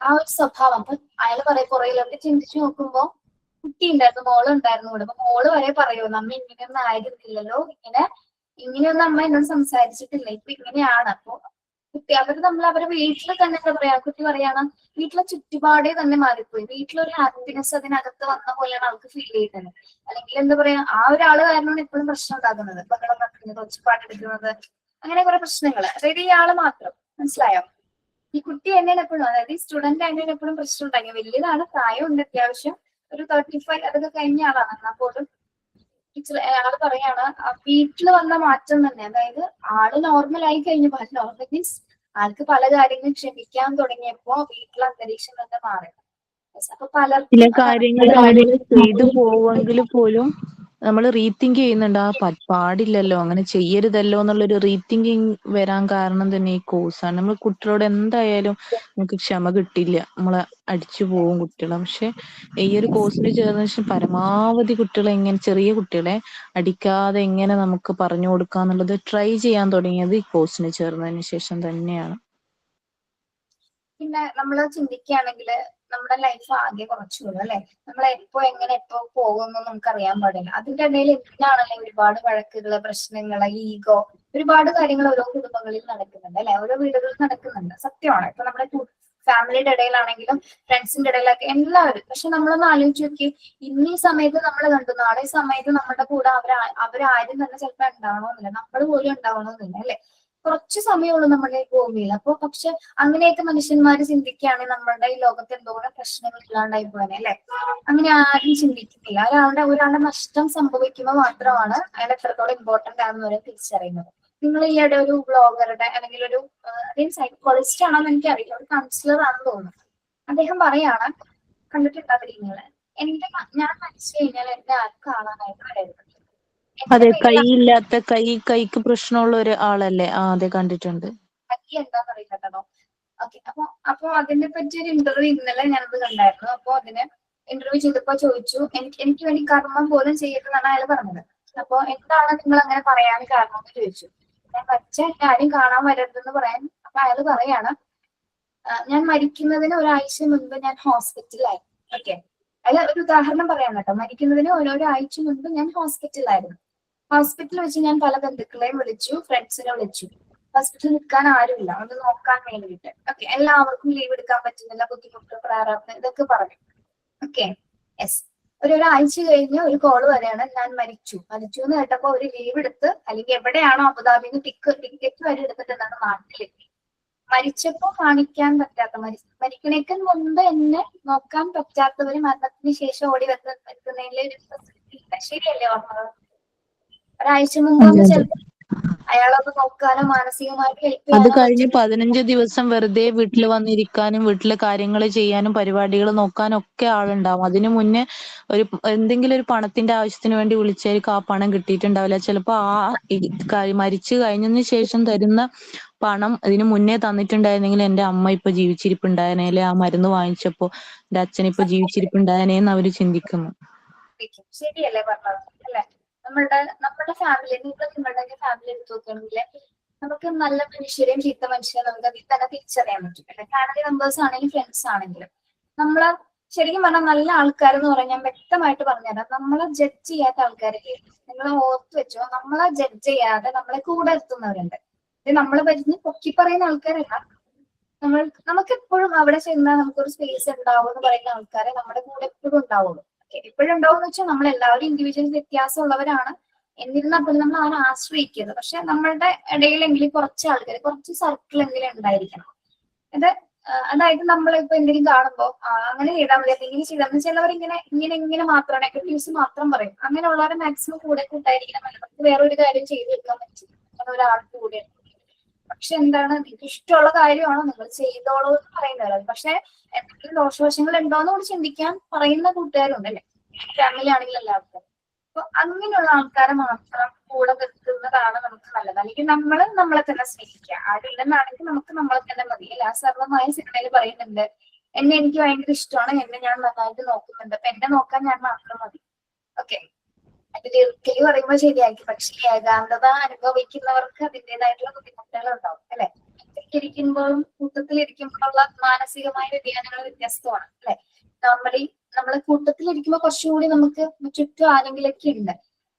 ആ ഒരു സ്വഭാവം അപ്പൊ അയാൾ പറയും പുറകിലോട്ട് ചിന്തിച്ചു നോക്കുമ്പോ കുട്ടി ഉണ്ടായിരുന്നു, മോള് ഉണ്ടായിരുന്നു കൂടെ. അപ്പൊ മോള് വരെ പറയൂ നമ്മ ഇങ്ങനെയൊന്നും ആയിരുന്നില്ലല്ലോ, ഇങ്ങനെയൊന്നും അമ്മ എന്നോട് സംസാരിച്ചിട്ടില്ല, ഇപ്പൊ ഇങ്ങനെയാണ്. അപ്പൊ കുട്ടി അവരെ വീട്ടിൽ തന്നെ എന്താ പറയാ, കുട്ടി പറയാണ് വീട്ടിലെ ചുറ്റുപാടേ തന്നെ മാറിപ്പോയി, വീട്ടിലൊരു ഹാപ്പിനെസ് അതിനകത്ത് വന്ന പോലെയാണ് ആൾക്ക് ഫീൽ ചെയ്യുന്നത്. അല്ലെങ്കിൽ എന്താ പറയാ, ആ ഒരാള് കാരണമാണ് എപ്പോഴും പ്രശ്നം ഉണ്ടാകുന്നത്, ബഹളം വെക്കുന്നത്, ഒച്ചപ്പാടെടുക്കുന്നത്, അങ്ങനെ കുറെ പ്രശ്നങ്ങൾ. അതായത് ഈ ആള് മാത്രം, മനസ്സിലായോ? ഈ കുട്ടി എന്നെയാണ് എപ്പോഴും, അതായത് ഈ സ്റ്റുഡന്റ് എന്നെയാണ് എപ്പോഴും പ്രശ്നം ഉണ്ടാക്കി. വലിയതാണ്, പ്രായമുണ്ട് അത്യാവശ്യം, ഒരു 35 അതൊക്കെ കഴിഞ്ഞ ആളാണ്. എന്നാൽ പോലും ആള് പറയാണ് വീട്ടിൽ വന്ന മാറ്റം തന്നെ, അതായത് ആള് നോർമൽ ആയി കഴിഞ്ഞു. നോർമൽ മീൻസ് ആൾക്ക് പല കാര്യങ്ങളും ക്ഷമിക്കാൻ തുടങ്ങിയപ്പോ വീട്ടിലെ അന്തരീക്ഷം തന്നെ മാറി. അപ്പൊ ചില പലർക്കും കാര്യങ്ങൾ നമ്മൾ ചെയ്തു പോവെങ്കിൽ പോലും നമ്മൾ റീതിങ്ക് ചെയ്യുന്നുണ്ട്, പാടില്ലല്ലോ, അങ്ങനെ ചെയ്യരുതല്ലോ എന്നുള്ളൊരു റീതിങ്കിങ് വരാൻ കാരണം തന്നെ ഈ കോഴ്സാണ്. നമ്മൾ കുട്ടികളോട് എന്തായാലും നമുക്ക് ക്ഷമ കിട്ടില്ല, നമ്മളെ അടിച്ചു പോവും കുട്ടികളെ. പക്ഷെ ഈ ഒരു കോഴ്സിൽ ചേർന്ന ശേഷം പരമാവധി കുട്ടികളെ എങ്ങനെ, ചെറിയ കുട്ടികളെ അടിക്കാതെ എങ്ങനെ നമുക്ക് പറഞ്ഞു കൊടുക്കാന്നുള്ളത് ട്രൈ ചെയ്യാൻ തുടങ്ങിയത് ഈ കോഴ്സിന് ചേർന്നതിന് ശേഷം തന്നെയാണ്. പിന്നെ നമ്മൾ ചിന്തിക്കുകയാണെങ്കിൽ നമ്മുടെ ലൈഫ് ആകെ കുറച്ചുള്ളൂ അല്ലെ, നമ്മൾ എപ്പോ പോകുമെന്ന് നമുക്ക് അറിയാൻ പാടില്ല. അതിന്റെ ഇടയിൽ എന്തിനാണല്ലേ ഒരുപാട് വഴക്കുകള്, പ്രശ്നങ്ങള്, ഈഗോ, ഒരുപാട് കാര്യങ്ങൾ ഓരോ കുടുംബങ്ങളിൽ നടക്കുന്നുണ്ട് അല്ലെ, ഓരോ വീടുകളിൽ നടക്കുന്നുണ്ട്. സത്യമാണ്. ഇപ്പൊ നമ്മുടെ ഫാമിലിയുടെ ഇടയിലാണെങ്കിലും ഫ്രണ്ട്സിന്റെ ഇടയിലൊക്കെ എല്ലാവരും. പക്ഷെ നമ്മളൊന്ന് ആലോചിച്ച് നോക്കി, ഇന്ന് ഈ സമയത്ത് നമ്മൾ കണ്ടു, നാളെ ഈ സമയത്ത് നമ്മുടെ കൂടെ അവരാരും തന്നെ ചിലപ്പോൾ ഉണ്ടാവണമെന്നില്ല, നമ്മൾ പോലും ഉണ്ടാവണമെന്നില്ല അല്ലെ. കുറച്ച് സമയമുള്ളൂ നമ്മുടെ ഭൂമിയിൽ. അപ്പൊ പക്ഷെ അങ്ങനെയൊക്കെ മനുഷ്യന്മാര് ചിന്തിക്കുകയാണെങ്കിൽ നമ്മളുടെ ഈ ലോകത്ത് എന്തോരം പ്രശ്നങ്ങൾ ഇല്ലാണ്ടായി പോകാനെ അല്ലെ. അങ്ങനെ ആരും ചിന്തിക്കുന്നില്ല. ഒരാളുടെ നഷ്ടം സംഭവിക്കുമ്പോൾ മാത്രമാണ് അയാൾ എത്രത്തോളം ഇമ്പോർട്ടന്റ് ആണെന്ന് വരെ തിരിച്ചറിയുന്നത്. നിങ്ങൾ ഈയിടെ ഒരു ബ്ലോഗറുടെ അല്ലെങ്കിൽ ഒരു സൈക്കോളജിസ്റ്റ് ആണെന്ന് എനിക്കറിയില്ല, ഒരു കൗൺസിലർ ആണെന്ന് തോന്നുന്നു, അദ്ദേഹം പറയാണ്, കണ്ടിട്ടുണ്ടാവില്ല നിങ്ങള്, ഞാൻ മരിച്ചു കഴിഞ്ഞാൽ എന്നെ ആർക്കും കാണാനായിട്ട് വരരുത്. അതെ, കൈയില്ലാത്ത കൈക്ക് പ്രശ്നമുള്ള ഒരു ആളല്ലേ? അതെ, കണ്ടിട്ടുണ്ട്. എന്താന്ന് അറിയില്ല കേട്ടോ. ഓക്കെ, അപ്പൊ അതിനെ പറ്റി ഒരു ഇന്റർവ്യൂ ഇന്നലെ ഞാനത് കണ്ടായിരുന്നു. അപ്പൊ അതിന് ഇന്റർവ്യൂ ചെയ്തപ്പോ ചോദിച്ചു, എനിക്ക് വേണ്ടി കർമ്മം പോലും ചെയ്യരുതെന്നാണ് അയാൾ പറഞ്ഞത്. അപ്പൊ എന്താണ് നിങ്ങൾ അങ്ങനെ പറയാൻ കാരണം എന്ന് ചോദിച്ചു. ഞാൻ മരിച്ച ആരും കാണാൻ വരരുതെന്ന് പറയാൻ. അപ്പൊ അയാൾ പറയാണ്, ഞാൻ മരിക്കുന്നതിന് ഒരാഴ്ച മുൻപ് ഞാൻ ഹോസ്പിറ്റലിലായി. ഓക്കെ, അയാൾ ഒരു ഉദാഹരണം പറയാൻ കേട്ടോ. മരിക്കുന്നതിന് ഒരാഴ്ച മുൻപ് ഞാൻ ഹോസ്പിറ്റലിലായിരുന്നു. ഹോസ്പിറ്റലിൽ വെച്ച് ഞാൻ പല ബന്ധുക്കളെയും വിളിച്ചു, ഫ്രണ്ട്സിനെ വിളിച്ചു. ഹോസ്പിറ്റലിൽ നിൽക്കാൻ ആരുമില്ല, ഒന്ന് നോക്കാൻ വേണ്ടിയിട്ട്. ഓക്കെ, എല്ലാവർക്കും ലീവ് എടുക്കാൻ പറ്റുന്നില്ല, ബുദ്ധിമുട്ട്, പ്രാരാബ്ദം, ഇതൊക്കെ പറഞ്ഞു. Okay, yes. ഒരാഴ്ച കഴിഞ്ഞ് ഒരു കോള് വരെയാണ്, ഞാൻ മരിച്ചു എന്ന് കേട്ടപ്പോ ഒരു ലീവ് എടുത്ത്, അല്ലെങ്കിൽ എവിടെയാണോ അബുദാബിന്ന് ടിക്കറ്റ് വരെ എടുത്തിട്ടുണ്ടാണ് നാട്ടിലെത്തി. മരിച്ചപ്പോ കാണിക്കാൻ പറ്റാത്ത, മരിക്കണേക്ക് മുൻപ് എന്നെ നോക്കാൻ പറ്റാത്തവര് മരണത്തിന് ശേഷം ഓടി എത്തുന്നതിൽ ഒരു ശരിയല്ലേ പറഞ്ഞത്? ഒരാഴ്ച മുമ്പ് ചിലപ്പോൾ അയാളൊന്ന് നോക്കാനോ മാനസികമായിട്ട് ഹെൽപ്പ് അത് ചെയ്യാനോ കഴിഞ്ഞ് 15 ദിവസം വെറുതെ വീട്ടിൽ വന്നിരിക്കാനും വീട്ടിലെ കാര്യങ്ങൾ ചെയ്യാനും പരിപാടികൾ നോക്കാനും ഒക്കെ ആളുണ്ടാവും. അതിനു മുന്നേ എന്തെങ്കിലും ഒരു പണത്തിന്റെ ആവശ്യത്തിന് വേണ്ടി വിളിച്ചായിരിക്കും, ആ പണം കിട്ടിയിട്ടുണ്ടാവില്ല. ചിലപ്പോ മരിച്ചു കഴിഞ്ഞതിന് ശേഷം തരുന്ന പണം ഇതിനു മുന്നേ തന്നിട്ടുണ്ടായിരുന്നെങ്കിൽ എന്റെ അമ്മ ഇപ്പൊ ജീവിച്ചിരിപ്പുണ്ടായനെ, അല്ലെ ആ മരുന്ന് വാങ്ങിച്ചപ്പോ എന്റെ അച്ഛൻ ഇപ്പൊ ജീവിച്ചിരിപ്പുണ്ടായനെ എന്ന് അവര് ചിന്തിക്കുന്നു. ശരിയല്ലേ പറഞ്ഞത് അല്ലെ? നമ്മുടെ ഫാമിലി, നിങ്ങളുടെ ഫാമിലി എടുത്ത് നോക്കുകയാണെങ്കിൽ നമുക്ക് നല്ല മനുഷ്യരെയും ചീത്ത മനുഷ്യരെയും നമുക്ക് അതിൽ തന്നെ തിരിച്ചറിയാൻ പറ്റും അല്ലെ. ഫാമിലി മെമ്പേഴ്സ് ആണെങ്കിലും ഫ്രണ്ട്സ് ആണെങ്കിലും നമ്മള് ശരിക്കും പറഞ്ഞാൽ നല്ല ആൾക്കാരെന്ന് പറഞ്ഞാൽ ഞാൻ വ്യക്തമായിട്ട് പറഞ്ഞുതരാം. നമ്മളെ ജഡ്ജ് ചെയ്യാത്ത ആൾക്കാരില്ലേ, നിങ്ങൾ ഓർത്ത് വെച്ചോ, നമ്മളെ ജഡ്ജ് ചെയ്യാതെ നമ്മളെ കൂടെ എത്തുന്നവരുണ്ട്. ഇത് നമ്മളെ പറ്റി പൊക്കി പറയുന്ന ആൾക്കാരല്ല, നമുക്ക് എപ്പോഴും അവിടെ ചെന്നാൽ നമുക്കൊരു സ്പേസ് ഉണ്ടാവും എന്ന് പറയുന്ന ആൾക്കാരെ നമ്മുടെ കൂടെ എപ്പോഴും ഉണ്ടാവുള്ളൂ. എപ്പോഴും ഉണ്ടാവും എന്ന് വെച്ചാൽ നമ്മൾ എല്ലാവരും ഇൻഡിവിജ്വൽ വ്യത്യാസമുള്ളവരാണ്. എന്നിരുന്നാൽ പോലും നമ്മൾ അവരെ ആശ്രയിക്കരുത്. പക്ഷെ നമ്മളുടെ ഇടയിലെങ്കിലും കുറച്ച് ആൾക്കാർ, കുറച്ച് സർക്കിൾ എങ്കിലും ഉണ്ടായിരിക്കണം. അതായത് നമ്മളിപ്പോ എന്തെങ്കിലും കാണുമ്പോ അങ്ങനെ ചെയ്താൽ മതി, എന്തെങ്കിലും ചെയ്താൽ മതി. ചിലവർ ഇങ്ങനെ മാത്രം നെഗറ്റീവ്സ് മാത്രം പറയും. അങ്ങനെയുള്ളവരെ മാക്സിമം കൂടെ കൂട്ടായിരിക്കണം. നമുക്ക് വേറൊരു കാര്യം ചെയ്തു വെക്കാൻ പറ്റും അങ്ങനെ ഒരാൾക്ക് കൂടെ. പക്ഷെ എന്താണ്, നിങ്ങൾക്ക് ഇഷ്ടമുള്ള കാര്യമാണോ നിങ്ങൾ ചെയ്തോളൂ എന്ന് പറയുന്നത്. പക്ഷെ എന്തെങ്കിലും ദോഷവശങ്ങൾ ഉണ്ടോന്ന് കൂടി ചിന്തിക്കാൻ പറയുന്ന കൂട്ടുകാരുണ്ട് അല്ലെ, ഫാമിലി ആണെങ്കിലും എല്ലാവർക്കും. അപ്പൊ അങ്ങനെയുള്ള ആൾക്കാരെ മാത്രം കൂടെ നിൽക്കുന്നതാണ് നമുക്ക് നല്ലത്. അല്ലെങ്കിൽ നമ്മളെ തന്നെ സ്നേഹിക്കുക. ആരില്ലെന്നാണെങ്കിൽ നമുക്ക് നമ്മളെ തന്നെ മതി. എല്ലാ സർവമായ സിനിമയിൽ പറയുന്നുണ്ട്, എനിക്ക് ഭയങ്കര ഇഷ്ടമാണ്, എന്നെ ഞാൻ നന്നായിട്ട് നോക്കുന്നുണ്ട്, അപ്പൊ എന്നെ നോക്കാൻ ഞാൻ മാത്രം മതി. ഓക്കെ, അതിൽ ഒരിക്കലും പറയുമ്പോൾ ശരിയാക്കി. പക്ഷെ ഏകാന്തത അനുഭവിക്കുന്നവർക്ക് അതിൻ്റെതായിട്ടുള്ള ബുദ്ധിമുട്ടുകൾ ഉണ്ടാവും അല്ലെ. ഒറ്റയ്ക്കിരിക്കുമ്പോഴും കൂട്ടത്തിലിരിക്കുമ്പോഴുള്ള മാനസികമായ വ്യതിയാനങ്ങൾ വ്യത്യസ്തമാണ് അല്ലെ. നോർമലി നമ്മള് കൂട്ടത്തിലിരിക്കുമ്പോൾ കുറച്ചുകൂടി നമുക്ക് ചുറ്റും ആരെങ്കിലൊക്കെ ഉണ്ട്.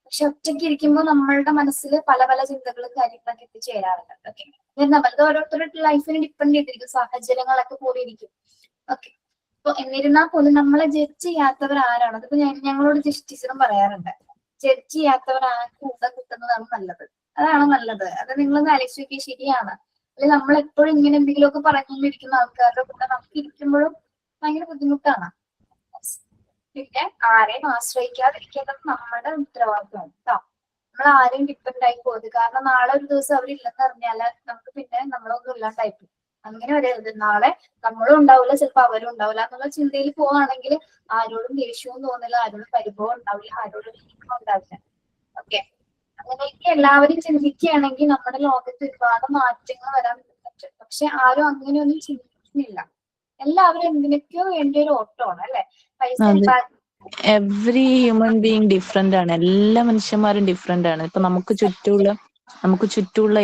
പക്ഷെ ഒറ്റയ്ക്ക് ഇരിക്കുമ്പോൾ നമ്മളുടെ മനസ്സിൽ പല പല ചിന്തകളും കാര്യങ്ങളൊക്കെ എത്തിച്ചേരാറുണ്ട്. ഓക്കെ, നമ്മളത് ഓരോരുത്തരുടെ ലൈഫിന് ഡിപ്പെൻഡ് ചെയ്തിരിക്കും, സാഹചര്യങ്ങളൊക്കെ കൂടി ഇരിക്കും. ഓക്കെ, അപ്പൊ എന്നിരുന്നാൽ പോലും നമ്മളെ ജഡ്ജ് ചെയ്യാത്തവർ ആരാണ്, അതിപ്പോ ഞങ്ങളോട് ടീച്ചറും പറയാറുണ്ട്, ജഡ്ജ് ചെയ്യാത്തവർ കൂടെ കിട്ടുന്നതാണ് നല്ലത്. അതാണ് നല്ലത്. അത് നിങ്ങളൊന്ന് ആലോചിച്ച് നോക്കിയാൽ ശരിയാണ്. അല്ലെങ്കിൽ നമ്മൾ എപ്പോഴും ഇങ്ങനെ എന്തെങ്കിലുമൊക്കെ പറഞ്ഞുകൊണ്ടിരിക്കുന്ന ആൾക്കാരുടെ കൂടെ നമുക്ക് ഇരിക്കുമ്പോഴും ഭയങ്കര ബുദ്ധിമുട്ടാണ്. പിന്നെ ആരെയും ആശ്രയിക്കാതിരിക്കേണ്ടത് നമ്മുടെ ഉത്തരവാദിത്വമാണ് കേട്ടോ. നമ്മൾ ആരെയും ഡിപ്പെൻഡ് ആയി പോകരുത്. കാരണം നാളെ ഒരു ദിവസം അവരില്ലെന്ന് അറിഞ്ഞാല് നമുക്ക് പിന്നെ നമ്മളൊന്നും ഇല്ലാണ്ടായി പോകും. അങ്ങനെ വരരുത്. നാളെ നമ്മളും ഉണ്ടാവില്ല, ചിലപ്പോൾ അവരും ഉണ്ടാവില്ല എന്നുള്ള ചിന്തയിൽ പോവാണെങ്കിൽ ആരോടും ദേഷ്യവും തോന്നില്ല, ആരോടും പരിഭവം ഉണ്ടാവില്ല, ആരോടും ഇഷ്ടം ഉണ്ടാവില്ല. ഓക്കെ, അങ്ങനെയൊക്കെ എല്ലാവരും ചിന്തിക്കുകയാണെങ്കിൽ നമ്മുടെ ലോകത്ത് ഒരുപാട് മാറ്റങ്ങൾ വരാൻ പറ്റും. പക്ഷെ ആരും അങ്ങനെയൊന്നും ചിന്തിക്കുന്നില്ല. എല്ലാവരും എന്തിനൊക്കെയോ വേണ്ടി ഒരു ഓട്ടമാണ് അല്ലെ. പൈസ ഉണ്ടാക്കി എവ്രി ഹ്യൂമൻ ബീങ് ഡിഫറെന്റ് ആണ്. എല്ലാ മനുഷ്യന്മാരും ഡിഫറെന്റ് ആണ്. ഇപ്പൊ നമുക്ക് ചുറ്റുമുള്ള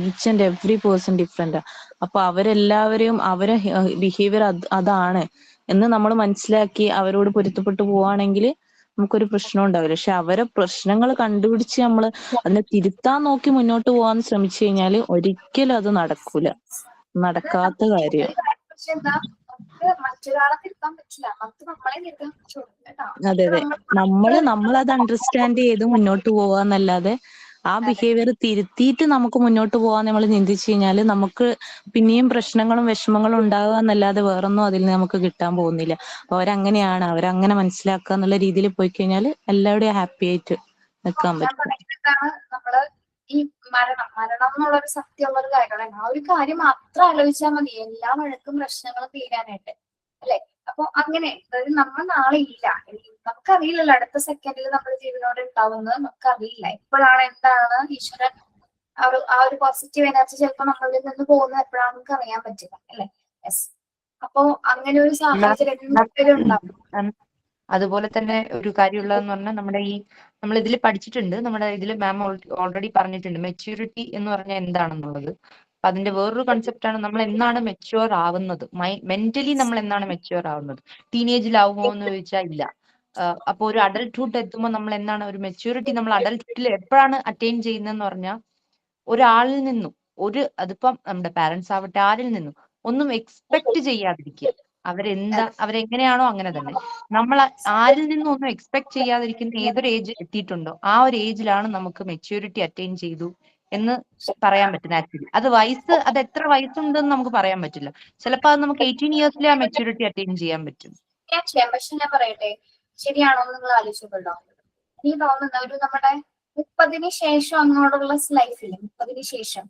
each and every person different. അപ്പൊ അവരെല്ലാവരെയും അവരെ ബിഹേവിയർ അതാണ് എന്ന് നമ്മൾ മനസ്സിലാക്കി അവരോട് പൊരുത്തപ്പെട്ടു പോവാണെങ്കിൽ നമുക്കൊരു പ്രശ്നം ഉണ്ടാവില്ല. പക്ഷെ അവരെ പ്രശ്നങ്ങൾ കണ്ടുപിടിച്ച് നമ്മൾ അതിനെ തിരുത്താൻ നോക്കി മുന്നോട്ട് പോകാൻ ശ്രമിച്ചു കഴിഞ്ഞാൽ ഒരിക്കലും അത് നടക്കൂല. നടക്കാത്ത കാര്യം. പക്ഷെ എന്താ, നമുക്ക് മറ്റൊരാളെ തിരുത്താൻ പറ്റില്ല, നമുക്ക് നമ്മളെ തിരുത്താൻ പറ്റുള്ളൂ കേട്ടോ. അതെ അതെ, നമ്മളത് അണ്ടർസ്റ്റാൻഡ് ചെയ്ത് മുന്നോട്ട് പോവാന്നല്ലാതെ ആ ബിഹേവിയർ തിരുത്തിയിട്ട് നമുക്ക് മുന്നോട്ട് പോവാൻ നമ്മൾ ചിന്തിച്ചു കഴിഞ്ഞാൽ നമുക്ക് പിന്നെയും പ്രശ്നങ്ങളും വിഷമങ്ങളും ഉണ്ടാകാന്നല്ലാതെ വേറൊന്നും അതിൽ നിന്ന് നമുക്ക് കിട്ടാൻ പോകുന്നില്ല. അപ്പൊ അവരങ്ങനെ മനസ്സിലാക്കുക എന്നുള്ള രീതിയിൽ പോയി കഴിഞ്ഞാൽ എല്ലാവരുടെയും ഹാപ്പി ആയിട്ട് നിൽക്കാൻ ഞാൻ പറ്റും. പറയുന്നതാണ്, നമ്മള് ഈ മരണം എന്നുള്ളൊരു സത്യമുള്ള ഒരു കാര്യമാണ്. ആ ഒരു കാര്യം മാത്രം ആലോചിച്ചാൽ മതി എല്ലാ വഴക്കും പ്രശ്നങ്ങളും തീരാനായിട്ട് അല്ലെ. അപ്പൊ അങ്ങനെ, അതായത് നമ്മൾ നാളെ ഇല്ല, നമുക്കറിയില്ലല്ലോ അടുത്ത സെക്കൻഡിൽ നമ്മുടെ ജീവനോട് ഉണ്ടാവുന്നത് നമുക്കറിയില്ല. എപ്പോഴാണ് എന്താണ് ഈശ്വരൻ ആ ഒരു പോസിറ്റീവ് എനർജി ചിലപ്പോൾ നമ്മളിൽ നിന്ന് പോകുന്നത് എപ്പോഴാണ് നമുക്ക് അറിയാൻ പറ്റില്ല അല്ലെ. യെസ്, അപ്പോ അങ്ങനെ ഒരു സാഹചര്യം ഉണ്ടാവും. അതുപോലെ തന്നെ ഒരു കാര്യമുള്ളതെന്ന് പറഞ്ഞാൽ നമ്മൾ ഇതിൽ പഠിച്ചിട്ടുണ്ട്, നമ്മുടെ ഇതിൽ മാം ഓൾറെഡി പറഞ്ഞിട്ടുണ്ട് മെച്യൂരിറ്റി എന്ന് പറഞ്ഞാൽ എന്താണെന്നുള്ളത്. അപ്പൊ അതിന്റെ വേറൊരു കൺസെപ്റ്റ് ആണ് നമ്മൾ എന്നാണ് മെച്യൂർ ആവുന്നത്, മെന്റലി നമ്മൾ എന്നാണ് മെച്യൂർ ആവുന്നത്. ടീനേജിലാവുമോ എന്ന് ചോദിച്ചാൽ ഇല്ല. അപ്പൊ ഒരു അഡൽട്ട്ഹുഡ് എത്തുമ്പോൾ നമ്മൾ എന്നാണ് ഒരു മെച്യൂരിറ്റി നമ്മൾ അഡൽട്ട്ഹുഡിൽ എപ്പോഴാണ് അറ്റൈൻ ചെയ്യുന്നതെന്ന് പറഞ്ഞാൽ ഒരാളിൽ നിന്നും അതിപ്പം നമ്മുടെ പാരന്റ്സ് ആവട്ടെ ആരിൽ നിന്നും ഒന്നും എക്സ്പെക്ട് ചെയ്യാതിരിക്കുക. അവരെങ്ങനെയാണോ അങ്ങനെ തന്നെ നമ്മൾ ആരിൽ നിന്നും ഒന്നും എക്സ്പെക്ട് ചെയ്യാതിരിക്കുന്ന ഏതൊരു ഏജ് എത്തിയിട്ടുണ്ടോ ആ ഒരു ഏജിലാണ് നമുക്ക് മെച്യൂരിറ്റി അറ്റൈൻ ചെയ്തു എന്ന് പറയാൻ പറ്റും. ആക്ച്വലി അത് എത്ര വയസ്സുണ്ടെന്ന് നമുക്ക് പറയാൻ പറ്റില്ല. ചിലപ്പോൾ അത് നമുക്ക് 18 ഇയേഴ്സിലെ ആ മെച്യൂരിറ്റി അറ്റൈൻ ചെയ്യാൻ പറ്റും. ഞാൻ ചെയ്യാം. പക്ഷെ ഞാൻ പറയട്ടെ, ശരിയാണോ നിങ്ങൾ ആലോചിച്ചല്ലോ. ഈ തോന്നുന്ന ഒരു നമ്മുടെ 30 ശേഷം അങ്ങോട്ടുള്ള ലൈഫിൽ 30 ശേഷം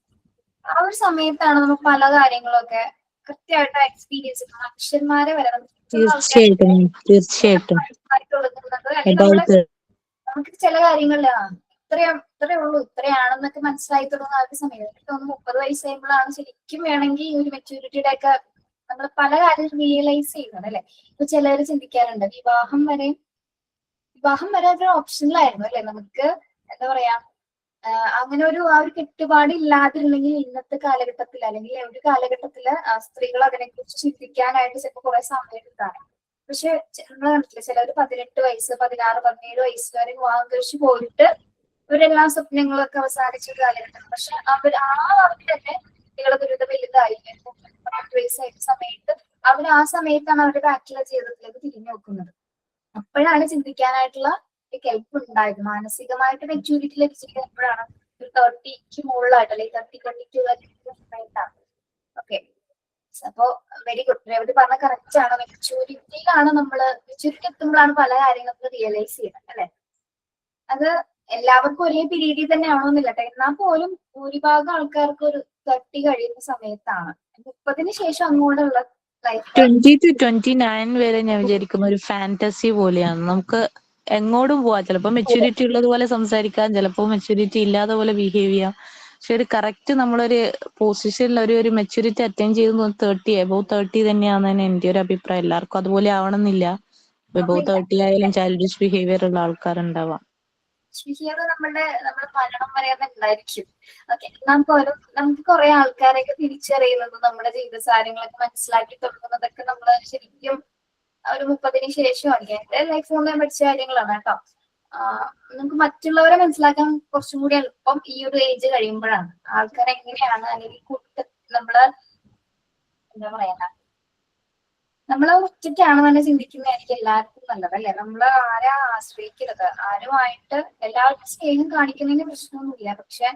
ആ ഒരു സമയത്താണ് നമുക്ക് പല കാര്യങ്ങളൊക്കെ കൃത്യമായിട്ട് എക്സ്പീരിയൻസ് ചെയ്യുന്നത്. മനുഷ്യന്മാരെ വരെ തീർച്ചയായിട്ടും നമുക്ക് ചില കാര്യങ്ങളില് ഇത്രയേ ഉള്ളൂ, ഇത്രയാണെന്നൊക്കെ മനസ്സിലായി തുടങ്ങുന്ന ആ ഒരു സമയം. എനിക്ക് തോന്നുന്നു 30 വയസ്സ് കഴിയുമ്പോഴാണ് ശരിക്കും വേണമെങ്കിൽ ഈ ഒരു മെച്യൂരിറ്റിയുടെ ഒക്കെ നമ്മൾ പല കാര്യം റിയലൈസ് ചെയ്യുന്നത് അല്ലെ. ഇപ്പൊ ചിലര് ചിന്തിക്കാറുണ്ട് വിവാഹം വരെ ഒരു ഓപ്ഷനിലായിരുന്നു അല്ലെ. നമുക്ക് എന്താ പറയാ അങ്ങനെ ആ ഒരു കെട്ടുപാട് ഇല്ലാതിരുന്നെങ്കിൽ ഇന്നത്തെ കാലഘട്ടത്തിൽ അല്ലെങ്കിൽ ഒരു കാലഘട്ടത്തില് സ്ത്രീകൾ അതിനെക്കുറിച്ച് ചിന്തിക്കാനായിട്ട് ചിലപ്പോൾ കുറെ സമയം എടുത്താണ്. പക്ഷെ നമ്മൾ കണ്ടിട്ടില്ല, ചിലർ 18 വയസ്സ് 16 17 വയസ്സ് വരെ വിവാഹം കഴിച്ച് പോയിട്ട് ഇവരെല്ലാ സ്വപ്നങ്ങളൊക്കെ അവസാനിച്ച ഒരു കാലഘട്ടം. പക്ഷെ അവർ തന്നെ കുട്ടികളെ ദുരിതം വലുതായി 18 വയസ്സായ സമയത്ത് ആ സമയത്താണ് അവരുടെ ബാക്കിയുള്ള ജീവിതത്തിലേക്ക് തിരിഞ്ഞു നോക്കുന്നത്. അപ്പോഴാണ് ചിന്തിക്കാനായിട്ടുള്ള ഒരു കെൽപ്പ് ഉണ്ടായത്. മാനസികമായിട്ട് മെച്യൂരിറ്റി ലഭിച്ചിരിക്കുന്നപ്പോഴാണ് ഒരു 30ക്ക് മുകളിലായിട്ട് അല്ലെങ്കിൽ 30-22 സമയത്താണ്. ഓക്കെ, അപ്പോ വെരി ഗുഡ്. രേവതി പറഞ്ഞ കറക്റ്റ് ആണ്. മെച്യൂരിറ്റി എത്തുമ്പോഴാണ് പല കാര്യങ്ങളും റിയലൈസ് ചെയ്യുന്നത് അല്ലെ. അത് എല്ലാവർക്കും ഒരേ പീരീഡിൽ തന്നെ ആണോന്നില്ല കേട്ടോ. എന്നാൽ പോലും ഭൂരിഭാഗം ആൾക്കാർക്ക് ഒരു 30 കഴിയുന്ന സമയത്താണ്. 30-ന് ശേഷം അങ്ങോട്ടുള്ള ലൈഫ് 20 to 29 വരെ ഞാൻ വിചാരിക്കുന്ന ഒരു ഫാന്റസി പോലെയാണ്. നമുക്ക് എങ്ങോട്ടും പോവാം. ചിലപ്പോൾ മെച്യൂരിറ്റി ഉള്ളതുപോലെ സംസാരിക്കാം, ചിലപ്പോൾ മെച്യൂരിറ്റി ഇല്ലാതെ പോലെ ബിഹേവ് ചെയ്യാം. പക്ഷെ ഒരു കറക്റ്റ് നമ്മളൊരു പൊസിഷനിൽ ഒരു മെച്യൂരിറ്റി അറ്റൈൻ ചെയ്ത് 30 എബോവ് 30 തന്നെയാണെന്ന് എന്റെ ഒരു അഭിപ്രായം. എല്ലാവർക്കും അതുപോലെ ആവണമെന്നില്ല. എബോവ് 30 ആയാലും ചൈൽഡിഷ് ബിഹേവിയർ ഉള്ള ആൾക്കാരുണ്ടാവാം. നമ്മുടെ മരണം വരെ ഉണ്ടായിരിക്കും. ഓക്കെ, എന്നാൽ പോലും നമുക്ക് കുറെ ആൾക്കാരെയൊക്കെ തിരിച്ചറിയുന്നത്, നമ്മുടെ ജീവിത സാഹചര്യങ്ങളൊക്കെ മനസ്സിലാക്കി തുടങ്ങുന്നതൊക്കെ നമ്മൾ ശരിക്കും ഒരു 30-ന് ശേഷമാണ്. എന്റെ ലൈഫ് കൊണ്ട് ഞാൻ പഠിച്ച കാര്യങ്ങളാണ് കേട്ടോ. നമുക്ക് മറ്റുള്ളവരെ മനസ്സിലാക്കാൻ കുറച്ചും കൂടി എളുപ്പം ഈ ഒരു ഏജ് കഴിയുമ്പോഴാണ്. ആൾക്കാർ എങ്ങനെയാണ്, അല്ലെങ്കിൽ നമ്മള് എന്താ പറയാ, നമ്മള് ഒറ്റയ്ക്കാണ് തന്നെ ചിന്തിക്കുന്നതായിരിക്കും എല്ലാവർക്കും നല്ലത് അല്ലെ. നമ്മൾ ആരെ ആശ്രയിക്കരുത്. ആരുമായിട്ട് എല്ലാവർക്കും സ്നേഹം കാണിക്കുന്നതിന് പ്രശ്നമൊന്നുമില്ല. പക്ഷെ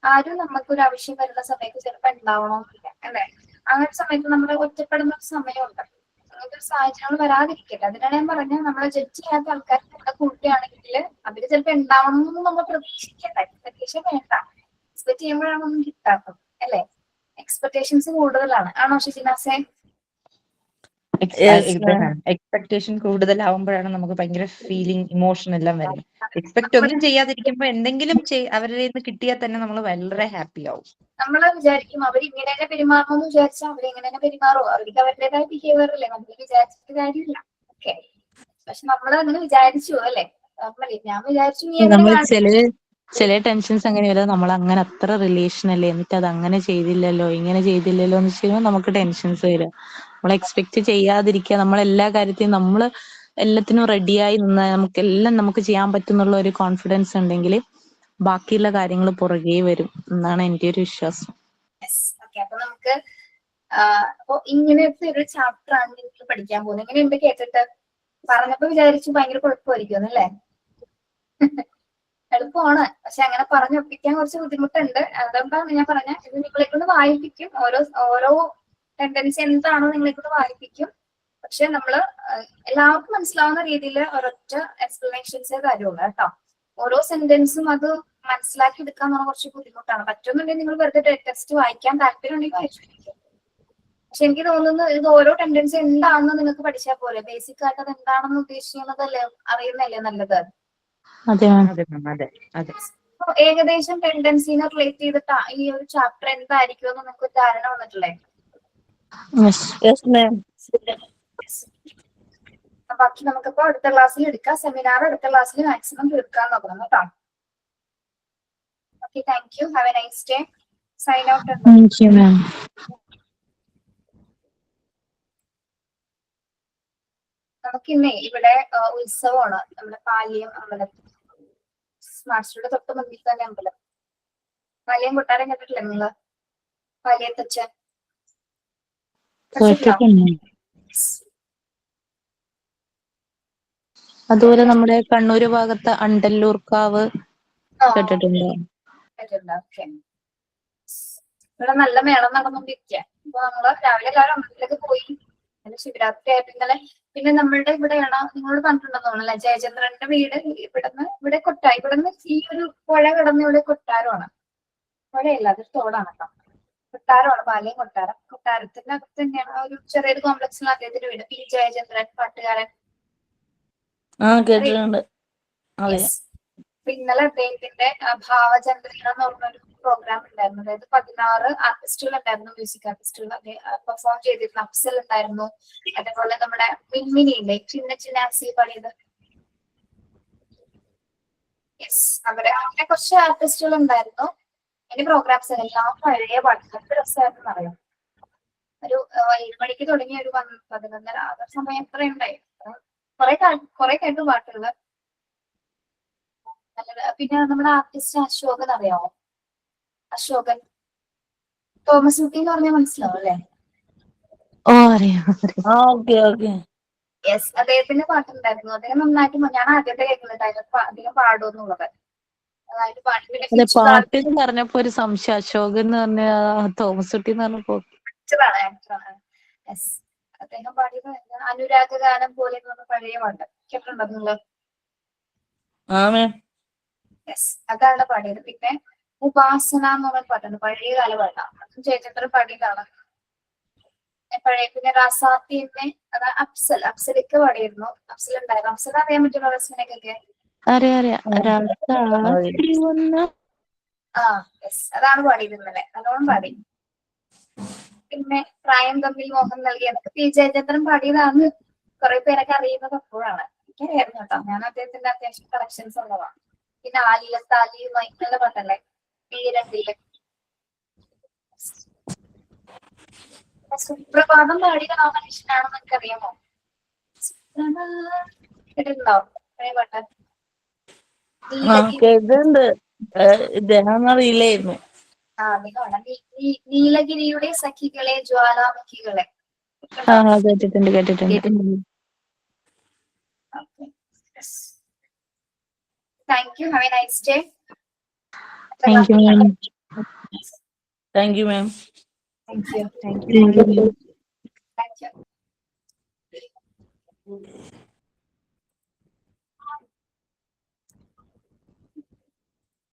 ആരും നമുക്കൊരു ആവശ്യം വരുന്ന സമയത്ത് ചിലപ്പോൾ ഉണ്ടാവണമെന്നില്ല അല്ലെ. അങ്ങനത്തെ സമയത്ത് നമ്മൾ ഒറ്റപ്പെടുന്ന ഒരു സമയമുണ്ട്. അങ്ങനത്തെ ഒരു സാഹചര്യങ്ങൾ വരാതിരിക്കട്ടെ. അതിനാണ് ഞാൻ പറഞ്ഞത്, നമ്മളെ ജഡ്ജ് ചെയ്യാത്ത ആൾക്കാർ നമ്മുടെ കൂട്ടുകയാണെങ്കിൽ അവര് ചിലപ്പോൾ ഉണ്ടാവണമെന്നൊന്നും നമ്മൾ പ്രതീക്ഷിക്കണ്ട. എക്സ്പെക്ടേഷൻ വേണ്ട. എക്സ്പെക്ട് ചെയ്യുമ്പോഴാണ് ഒന്നും കിട്ടാത്തത് അല്ലെ. എക്സ്പെക്ടേഷൻസ് കൂടുതലാണ്. ആണോ ഷിജിനാസെ? എക്സ്പെക്ടേഷൻ കൂടുതലാവുമ്പോഴാണ് നമുക്ക് ഭയങ്കര ഫീലിംഗ്, ഇമോഷൻ എല്ലാം വരുന്നത്. എക്സ്പെക്ട് ഒന്നും ചെയ്യാതിരിക്കുമ്പോ എന്തെങ്കിലും അവരുടെ നിന്ന് കിട്ടിയാൽ തന്നെ നമ്മൾ വളരെ ഹാപ്പി ആവും. നമ്മള് വിചാരിക്കും അവർ ഇങ്ങനെ തന്നെ പെരുമാറണമെന്ന് വിചാരിച്ചാൽ അവരിങ്ങനെ തന്നെ പെരുമാറുമോ? അവർക്ക് അവരുടേതായ ബിഹേവിയർ അല്ലേ, നമ്മൾ വിചാരിച്ചിട്ട് കാര്യമില്ല. ഓക്കെ, പക്ഷെ നമ്മൾ അങ്ങനെ വിചാരിച്ചു അല്ലെ. ഞാൻ വിചാരിച്ചു നീ നമ്മൾ അങ്ങനെ ചില ടെൻഷൻസ് അങ്ങനെയല്ല. നമ്മൾ അങ്ങനെ അത്ര റിലേഷൻ അല്ലേ, എന്നിട്ട് അത് അങ്ങനെ ചെയ്തില്ലല്ലോ ഇങ്ങനെ ചെയ്തില്ലല്ലോ എന്ന് ചെയ്യുമ്പോൾ നമുക്ക് ടെൻഷൻസ് വരിക. നമ്മൾ എക്സ്പെക്ട് ചെയ്യാതിരിക്കുക. നമ്മളെല്ലാ കാര്യത്തിനും നമ്മൾ എല്ലാത്തിനും റെഡിയായി നിന്നാൽ നമുക്ക് ചെയ്യാൻ പറ്റുന്നുള്ള ഒരു കോൺഫിഡൻസ് ഉണ്ടെങ്കിൽ ബാക്കിയുള്ള കാര്യങ്ങൾ പുറകെ വരും എന്നാണ് എൻ്റെ ഒരു വിശ്വാസം. അപ്പൊ നമുക്ക് അപ്പൊ ഇങ്ങനത്തെ ഒരു ചാപ്റ്റർ ആണ് നിങ്ങൾ പഠിക്കാൻ പോകുന്നത്. എങ്ങനെയുണ്ട് കേട്ടിട്ട്? പറഞ്ഞപ്പോ വിചാരിച്ചു ഭയങ്കര കുഴപ്പമായിരിക്കും അല്ലേ. എളുപ്പമാണ്, പക്ഷെ അങ്ങനെ പറഞ്ഞൊപ്പിക്കാൻ കുറച്ച് ബുദ്ധിമുട്ടുണ്ട്. അതുകൊണ്ടാണ് ഞാൻ പറഞ്ഞ ഇത് നിങ്ങളെ കൊണ്ട് വായിപ്പിക്കും. ഓരോ ടെൻഡൻസി എന്താണോ നിങ്ങളെ കൊണ്ട് വായിപ്പിക്കും. പക്ഷെ നമ്മള് എല്ലാവർക്കും മനസ്സിലാവുന്ന രീതിയിൽ ഒരൊറ്റ എക്സ്പ്ലനേഷൻസേ കാര്യമുള്ളൂ കേട്ടോ. ഓരോ സെന്റൻസും അത് മനസ്സിലാക്കി എടുക്കാൻ പറഞ്ഞാൽ കുറച്ച് ബുദ്ധിമുട്ടാണ്. പറ്റുന്നുണ്ടെങ്കിൽ നിങ്ങൾ വെറുതെ ടെക്സ്റ്റ് വായിക്കാൻ താല്പര്യം ഉണ്ടെങ്കിൽ വായിച്ചിരിക്കും. പക്ഷെ എനിക്ക് തോന്നുന്നു ഇത് ഓരോ ടെൻഡൻസി എന്താണെന്ന് നിങ്ങൾക്ക് പഠിച്ചാൽ പോലെ. ബേസിക് ആയിട്ട് അത് എന്താണെന്ന് ഉദ്ദേശിക്കുന്നതല്ലേ, അറിയുന്നല്ലേ നല്ലത്. ഏകദേശം ടെൻഡൻസിനെ റിലേറ്റ് ചെയ്തിട്ട് ഈ ഒരു ചാപ്റ്റർ എന്തായിരിക്കും എന്ന് നിങ്ങൾക്ക് ധാരണ വന്നിട്ടില്ലേ? ബാക്കി നമുക്കിപ്പോ അടുത്ത ക്ലാസ്സിൽ എടുക്കാം. സെമിനാർ അടുത്ത ക്ലാസ്സിൽ മാക്സിമം തീർക്കാൻ നോക്കണം കേട്ടോ. Okay, thank you. Have a nice day. Sign out. Thank you ma'am. നമുക്കിന്നേ ഇവിടെ ഉത്സവമാണ്. നമ്മുടെ പാലിയം അമ്പലത്തിൽ, മാസ്റ്ററുടെ തൊട്ട് മുന്നിൽ തന്നെ അമ്പലം. പാലിയം കൊട്ടാരം കേട്ടിട്ടില്ലേ നിങ്ങള്? പാലിയത്തച്ഛൻ അതുപോലെ നമ്മുടെ കണ്ണൂര് ഭാഗത്ത് അണ്ടല്ലൂർക്കാവ് കേട്ടിട്ടുണ്ടോ? ഇവിടെ നല്ല മേളം നടന്നുകൊണ്ടിരിക്കുക. അപ്പൊ നമ്മള് രാവിലെ എല്ലാവരും അമ്പലത്തിലേക്ക് പോയി. ശിവരാത്രി ആയിട്ട് ഇന്നലെ. പിന്നെ നമ്മളുടെ ഇവിടെയാണ്, നിങ്ങളോട് പറഞ്ഞിട്ടുണ്ടെന്ന് തോന്നുന്നല്ലേ, ജയചന്ദ്രന്റെ വീട് ഇവിടെ കൊട്ടാരം. ഇവിടുന്ന് ഈ ഒരു പുഴ കിടന്ന് ഇവിടെ കൊട്ടാരമാണ്. പുഴയല്ല, അതൊരു തോടാണ് കേട്ടോ. കൊട്ടാരമാണ്, പാലയും കൊട്ടാരം. കൊട്ടാരത്തിന്റെ അകത്ത് തന്നെയാണ് ഒരു ചെറിയൊരു കോംപ്ലക്സിലാണ് അദ്ദേഹത്തിന്റെ വീട്. പി ജയചന്ദ്രൻ, പാട്ടുകാരൻ. ഇന്നലെ അദ്ദേഹത്തിന്റെ ഭാവചന്ദ്രിക എന്ന് പറഞ്ഞൊരു പ്രോഗ്രാം ഉണ്ടായിരുന്നു. അതായത് 16 ആർട്ടിസ്റ്റുകൾ ഉണ്ടായിരുന്നു, മ്യൂസിക് ആർട്ടിസ്റ്റുകൾ. പെർഫോം ചെയ്തിരുന്നു. അഫ്സൽ ഉണ്ടായിരുന്നു. അതേപോലെ നമ്മുടെ മിൻമിനിയില്ലേ, ചിന്ന ചിന്ന ആൻസി പാടിയത്. യെസ്, അങ്ങനെ കുറച്ച് ആർട്ടിസ്റ്റുകൾ ഉണ്ടായിരുന്നു. എന്റെ പ്രോഗ്രാംസ് എല്ലാം പഴയ പാട്ട് രസമായിരുന്നു അറിയാം. ഒരു 7 മണിക്ക് തുടങ്ങിയ ഒരു 11:30 ആ സമയം എത്ര ഉണ്ടായി. കുറെ കേട്ടു പാട്ടുകള്. പിന്നെ നമ്മുടെ ആർട്ടിസ്റ്റ് അശോകൻ അറിയാമോ? അശോകൻ തോമസ് കുട്ടി എന്ന് പറഞ്ഞാൽ മനസ്സിലാവും അല്ലേ? ഓ അറിയാം. Okay okay. യെസ്, അദ്ദേഹത്തിന്റെ പാട്ടുണ്ടായിരുന്നു. അദ്ദേഹം നന്നായിട്ട് ഞാൻ ആദ്യത്തെ കേൾക്കുന്നുണ്ട് അദ്ദേഹം പാടുമെന്നുള്ളത്. നന്നായിട്ട് പാട്ട്. പിന്നെ അതെ, ഫിച്ചു പാട്ട് എന്ന് പറഞ്ഞപ്പോ ഒരു സംശയം. അശോകൻ എന്ന് പറഞ്ഞ തോമസ് കുട്ടി എന്ന് പറഞ്ഞപ്പോ ആക്ടറാണ്. യെസ്, അദ്ദേഹം പാടിയത് അനുരാഗ ഗാനം പോലെ എന്ന് പറഞ്ഞ പഴയ പാട്ട് കേട്ടിട്ടുണ്ടോ നിങ്ങള്? യെസ്, അതാണ് പാടിയത്. പിന്നെ ഉപാസന എന്ന് പറഞ്ഞ പാട്ടുണ്ട്, പഴയ കാല പാട്ടാണ്. അതും ജയചന്ദ്രൻ പാടിയതാണ്. പഴയ പിന്നെ റസാത്തിന്റെ അത് അഫ്സലൊക്കെ പാടിയിരുന്നു. അഫ്സൽ ഉണ്ടായിരുന്നു. അഫ്സൽ അറിയാൻ പറ്റുമോ റസ്മിനൊക്കെ? അറിയാം. ആ യെസ്, അതാണ് പാടിയിരുന്നത്. നല്ലോണം പാടി. പിന്നെ പ്രായം തമ്മിൽ മോഹം നൽകിയതൊക്കെ പി ജയചന്ദ്രൻ പാടിയതാണ്. കുറെ പേരൊക്കെ അറിയുന്നത് അപ്പോഴാണ്. എനിക്കറിയായിരുന്നു കേട്ടോ. ഞാൻ അദ്ദേഹത്തിന്റെ അത്യാവശ്യം കളക്ഷൻസ് ഉള്ളതാണ്. പിന്നെ ആലിയുമായി നല്ല പാട്ടല്ലേ വീരണ്ടില്. സുപ്രഭാതം പാടിയ ആ മനുഷ്യനാണെന്ന് എനിക്ക് അറിയാമോ? കേട്ടിട്ടുണ്ടോ പഴയ പാട്ട്? കേൾക്കുന്നുണ്ട്. ഇദ്ദേഹം അറിയില്ലായിരുന്നു. അതിനാണ് നീലഗിരിയുടെ സഖികളെ ജ്വാലാമുഖികളെ. കേട്ടിട്ടുണ്ട്. Thank you. Have a nice day. Thank you ma'am. Thank you ma'am. Thank you.